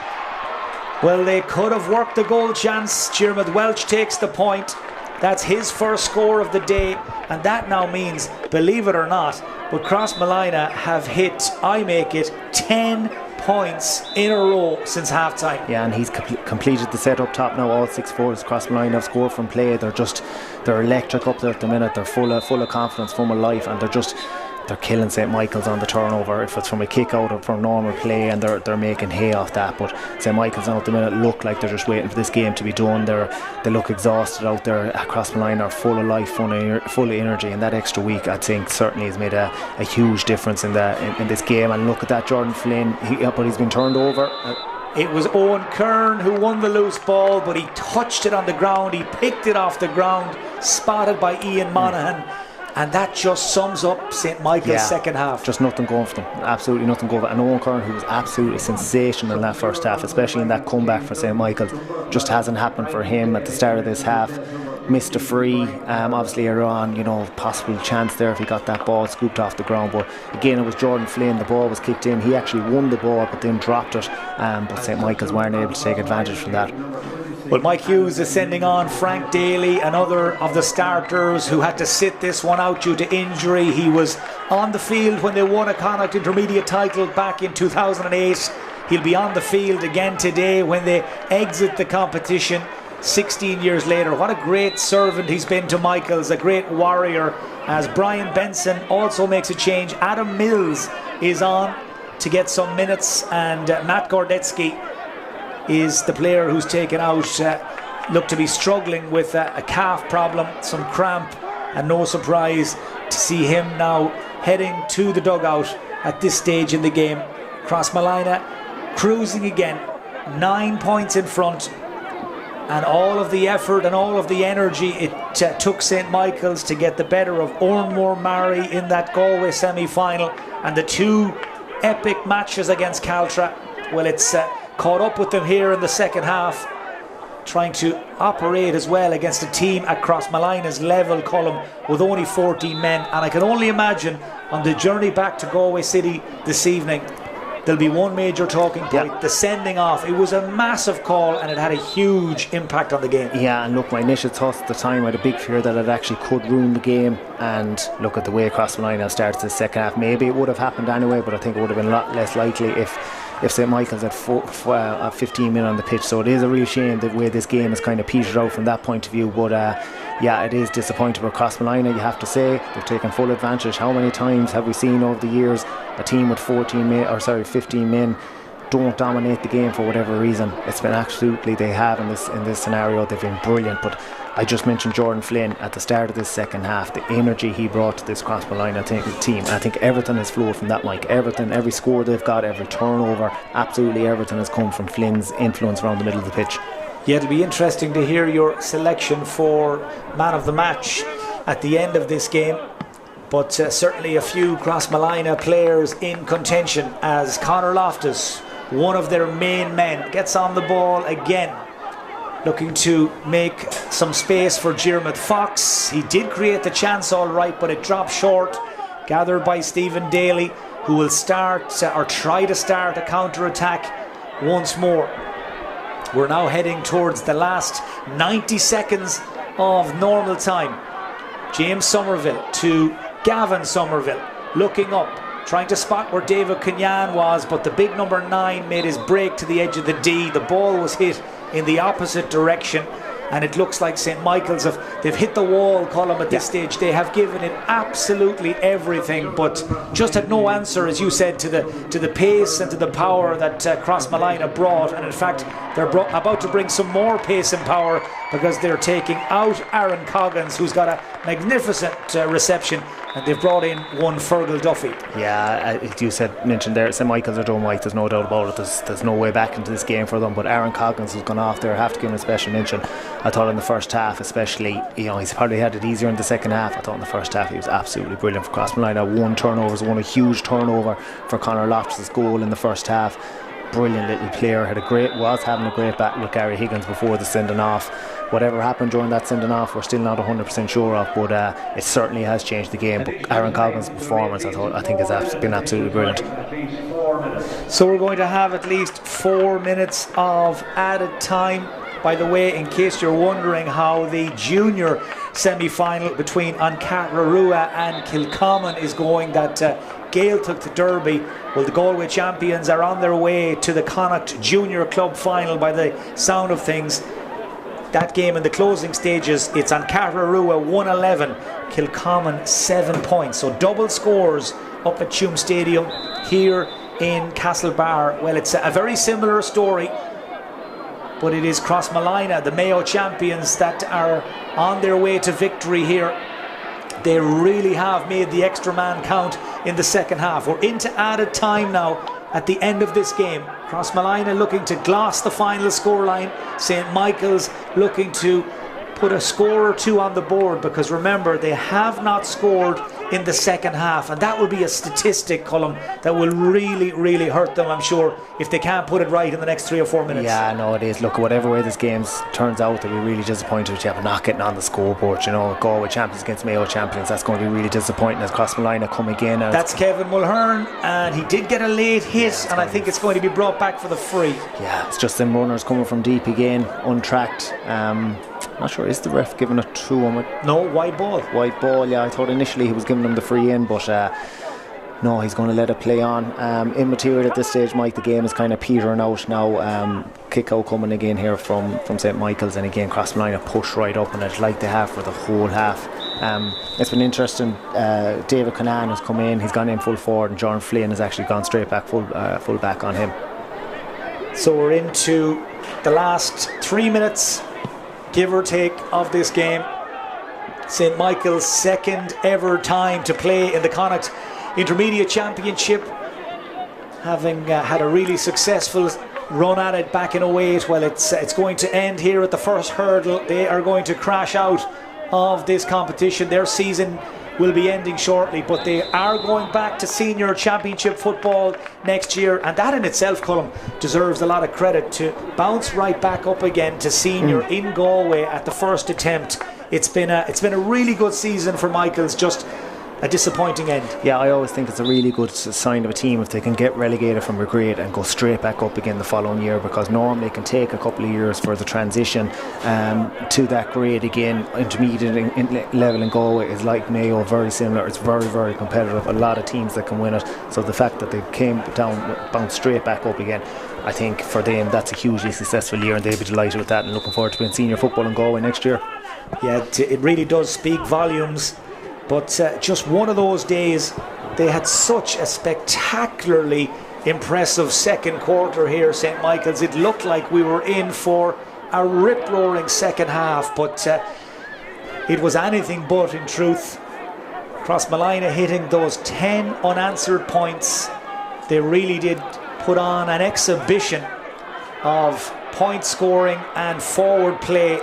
Well, they could have worked the goal chance. Diarmuid Welch takes the point. That's his first score of the day, and that now means, believe it or not, but Crossmolina have hit, I make it, 10 points in a row since half-time. Yeah, and he's completed the set up top now. All 6 forwards Crossmolina have scored from play. They're electric up there at the minute. They're full of confidence, full of life, and they're killing St. Michael's on the turnover, if it's from a kick out or from normal play, and they're making hay off that. But St. Michael's now at the minute look like they're just waiting for this game to be done. They look exhausted out there. Crossmolina are full of life, full of energy, and that extra week I think certainly has made a huge difference in this game. And look at that, Jordan Flynn, but he's been turned over. It was Owen Kern who won the loose ball, but he touched it on the ground. He picked it off the ground, spotted by Ian Monaghan. And that just sums up St. Michael's second half. Just nothing going for them. Absolutely nothing going for them. And Owen Kern, who was absolutely sensational in that first half, especially in that comeback for St. Michael's, just hasn't happened for him at the start of this half. Missed a free, obviously earlier on, possible chance there if he got that ball scooped off the ground. But again, it was Jordan Flynn. The ball was kicked in. He actually won the ball, but then dropped it. But St. Michael's weren't able to take advantage from that. Well, Mike Hughes is sending on Frank Daly, another of the starters who had to sit this one out due to injury. He was on the field when they won a Connacht intermediate title back in 2008. He'll be on the field again today when they exit the competition 16 years later. What a great servant he's been to Michael's, a great warrior, as Brian Benson also makes a change. Adam Mills is on to get some minutes, and Matt Gordetsky is the player who's taken out. Looked to be struggling with a calf problem, some cramp, and no surprise to see him now heading to the dugout at this stage in the game. Crossmolina cruising again, 9 points in front, and all of the effort and all of the energy it took St. Michael's to get the better of Ormore Mary in that Galway semi-final, and the 2 epic matches against Caltra. Well, it's caught up with them here in the second half, trying to operate as well against a team at Crossmolina's level, Column, with only 14 men. And I can only imagine on the journey back to Galway City this evening, there'll be one major talking point, the sending off. It was a massive call and it had a huge impact on the game. Yeah, and look, my initial thoughts at the time, I had a big fear that it actually could ruin the game. And look at the way Crossmolina starts the second half. Maybe it would have happened anyway, but I think it would have been a lot less likely if St. Michael's had 15 men on the pitch. So it is a real shame the way this game has kind of petered out from that point of view. But yeah, it is disappointing for Crossmolina, you have to say. They've taken full advantage. How many times have we seen over the years a team with 15 men don't dominate the game for whatever reason? It's been absolutely, they have in this scenario. They've been brilliant. But I just mentioned Jordan Flynn at the start of this second half, the energy he brought to this Crossmolina team. I think everything has flowed from that, Mike. Everything, every score they've got, every turnover, absolutely everything has come from Flynn's influence around the middle of the pitch. Yeah, it'll be interesting to hear your selection for man of the match at the end of this game. But certainly a few Crossmolina players in contention, as Conor Loftus, one of their main men, gets on the ball again. looking to make some space for Diarmuid Fox. He did create the chance all right, but it dropped short. Gathered by Stephen Daly, who will start or try to start a counter-attack once more. We're now heading towards the last 90 seconds of normal time. James Somerville to Gavin Somerville, looking up, trying to spot where David Kenyan was, but the big number 9 made his break to the edge of the D. The ball was hit in the opposite direction, and it looks like St. Michael's they've hit the wall column at this stage. They have given it absolutely everything, but just had no answer, as you said, to the pace and to the power that Crossmolina brought. And in fact, they're about to bring some more pace and power, because they're taking out Aaron Coggins, who's got a magnificent reception, and they've brought in one Fergal Duffy. Yeah, you mentioned there, St. Michael's are doing right, there's no doubt about it. There's no way back into this game for them, but Aaron Coggins has gone off there. I have to give him a special mention. I thought in the first half especially, he's probably had it easier in the second half. I thought in the first half he was absolutely brilliant for Crossmolina. Won a huge turnover for Conor Loftus' goal in the first half. Brilliant little player, was having a great battle with Gary Higgins before the sending off. Whatever happened during that sending off, we're still not 100% sure of, but it certainly has changed the game. But Aaron Coggins' performance, I think has been absolutely brilliant. So we're going to have at least 4 minutes of added time. By the way, in case you're wondering how the junior semi-final between Ancararua and Kilcommon is going, that Gael took the Derby. Well, the Galway champions are on their way to the Connacht Junior Club final by the sound of things. That game in the closing stages, it's Ancararua 111, Kilcommon 7 points. So double scores up at Tuam Stadium here in Castlebar. Well, it's a very similar story, but it is Crossmolina, the Mayo champions, that are on their way to victory here. They really have made the extra man count in the second half. We're into added time now at the end of this game. Crossmolina looking to gloss the final scoreline. St. Michael's looking to put a score or two on the board, because remember, they have not scored in the second half, and that will be a statistic, Colm, that will really, really hurt them, I'm sure, if they can't put it right in the next 3 or 4 minutes. Yeah, no, it is. Look, whatever way this game turns out, they'll be really disappointed if you have not getting on the scoreboard. Galway champions against Mayo champions, that's going to be really disappointing as Crossmolina come again. That's Kevin Mulhern, and he did get a late hit, and I think it's going to be brought back for the free. Yeah, it's just them runners coming from deep again, untracked. Not sure, is the ref giving it to him? No, white ball. White ball, yeah. I thought initially he was giving them the free in, but no, he's going to let it play on. Immaterial at this stage, Mike. The game is kind of petering out now. Kick out coming again here from St. Michael's, and again Crossmolina push right up, and it's like they have for the whole half. It's been interesting. David Kenyan has come in, he's gone in full forward, and John Flynn has actually gone straight back full back on him. So we're into the last 3 minutes, give or take, of this game. St. Michael's second ever time to play in the Connacht Intermediate Championship, having had a really successful run at it back in 08. Well, it's going to end here at the first hurdle. They are going to crash out of this competition. Their season will be ending shortly, but they are going back to senior championship football next year, and that in itself, Colm, deserves a lot of credit. To bounce right back up again to senior in Galway at the first attempt. It's been a really good season for Michael's, just a disappointing end. Yeah, I always think it's a really good sign of a team if they can get relegated from a grade and go straight back up again the following year, because normally it can take a couple of years for the transition to that grade again. Intermediate level in Galway is like Mayo, very similar. It's very, very competitive, a lot of teams that can win it. So the fact that they came down, bounced straight back up again, I think for them that's a hugely successful year, and they'll be delighted with that and looking forward to playing senior football in Galway next year. Yeah, it really does speak volumes. But just one of those days, they had such a spectacularly impressive second quarter here, St. Michael's. It looked like we were in for a rip-roaring second half, but it was anything but, in truth. Crossmolina hitting those 10 unanswered points. They really did put on an exhibition of point scoring and forward play,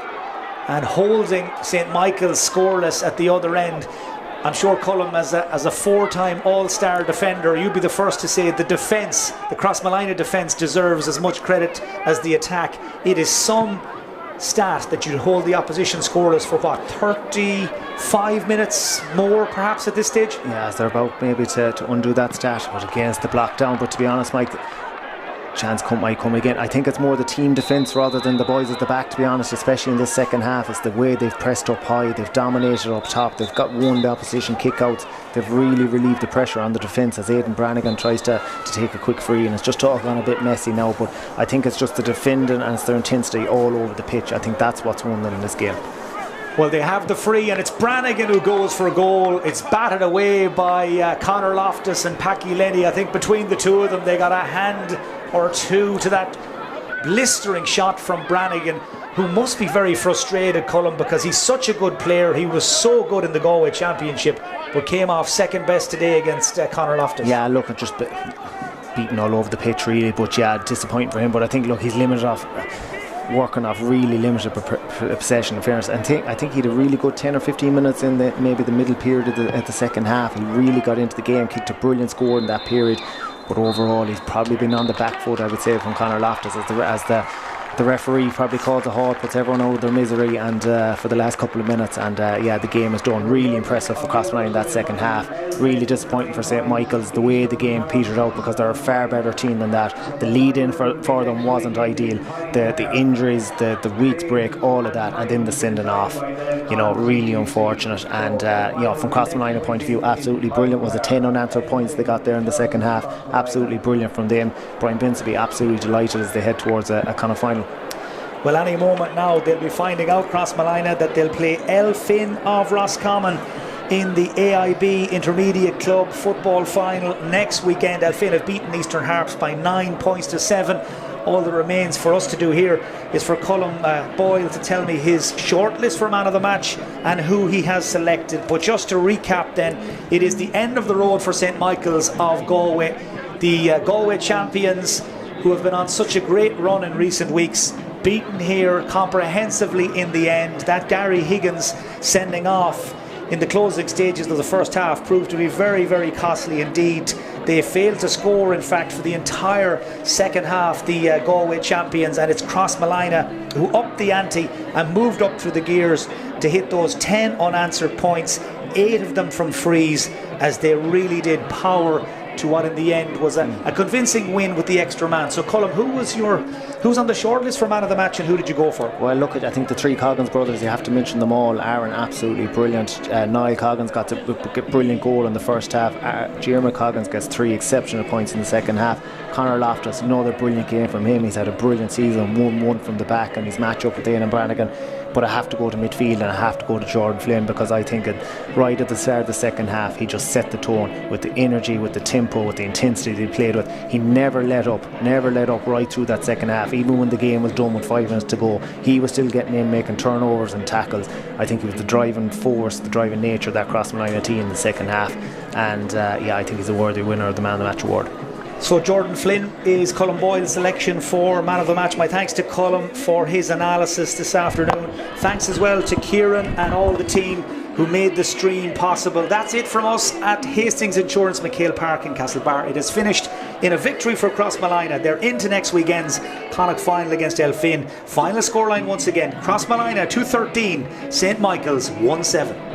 and holding St. Michael's scoreless at the other end. I'm sure, Colm, as a four-time All-Star defender, you'd be the first to say the defence, the Crossmolina defence, deserves as much credit as the attack. It is some stat that you'd hold the opposition scoreless for 35 minutes more perhaps at this stage? Yeah, they're about maybe to undo that stat, but against the block down. But to be honest, Mike, chance might come again. I think it's more the team defence rather than the boys at the back, to be honest, especially in this second half. It's the way they've pressed up high, they've dominated up top, they've got won the opposition kick-outs, they've really relieved the pressure on the defence as Aidan Brannigan tries to take a quick free, and it's just all gone a bit messy now. But I think it's just the defending and it's their intensity all over the pitch. I think that's what's won them in this game. Well, they have the free, and it's Brannigan who goes for a goal. It's batted away by Conor Loftus and Paki Lenny. I think between the two of them, they got a hand or two to that blistering shot from Brannigan, who must be very frustrated, Cullen, because he's such a good player. He was so good in the Galway Championship, but came off second best today against Conor Loftus. Yeah, look, just beaten all over the pitch, really. But yeah, disappointing for him. But I think, look, he's limited off. Working off really limited possession, in fairness. And I think he had a really good 10 or 15 minutes in maybe the middle period at the second half. He really got into the game, kicked a brilliant score in that period. But overall, he's probably been on the back foot, I would say, from Conor Loftus as the referee probably calls a halt, puts everyone out of their misery, and for the last couple of minutes. And yeah, the game is done. Really impressive for Crossmolina in that second half. Really disappointing for St. Michael's, the way the game petered out, because they're a far better team than that. The lead in for them wasn't ideal. The injuries, the week's break, all of that, and then the sending off. Really unfortunate. And from Crossmolina point of view, absolutely brilliant. Was the 10 unanswered points they got there in the second half. Absolutely brilliant from them. Brian Bince will be absolutely delighted as they head towards a Connacht final. Well, any moment now they'll be finding out, Crossmolina, that they'll play Elphin of Roscommon in the AIB Intermediate Club football final next weekend. Elphin have beaten Eastern Harps by 9 points to 7. All that remains for us to do here is for Colm Boyle to tell me his shortlist for man of the match and who he has selected. But just to recap then, it is the end of the road for St. Michael's of Galway. The Galway champions, who have been on such a great run in recent weeks, beaten here comprehensively in the end. That Gary Higgins sending off in the closing stages of the first half proved to be very, very costly indeed. They failed to score, in fact, for the entire second half, the Galway champions, and it's Crossmolina who upped the ante and moved up through the gears to hit those 10 unanswered points, 8 of them from frees, as they really did power to what in the end was a convincing win with the extra man. So Colm, who's on the shortlist for man of the match, and who did you go for? Well, look, I think the three Coggins brothers, you have to mention them all. Aaron, absolutely brilliant. Niall Coggins got a brilliant goal in the first half. Jeremy Coggins gets 3 exceptional points in the second half. Conor Loftus, another brilliant game from him. He's had a brilliant season, 1-1 from the back, and his match up with Aidan Brannigan. But I have to go to midfield, and I have to go to Jordan Flynn, because I think right at the start of the second half he just set the tone with the energy, with the tempo, with the intensity that he played with. He never let up right through that second half. Even when the game was done with 5 minutes to go, he was still getting in, making turnovers and tackles. I think he was the driving force, the driving nature of that Crossmolina team in the second half. And I think he's a worthy winner of the Man of the Match award. So Jordan Flynn is Colm Boyle's selection for man of the match. My thanks to Colm for his analysis this afternoon. Thanks as well to Kieran and all the team who made the stream possible. That's it from us at Hastings Insurance McHale Park in Castlebar. It is finished in a victory for Crossmolina. They're into next weekend's Connacht final against Elphin. Final scoreline once again: Crossmolina 2-13, St. Michael's 1-7.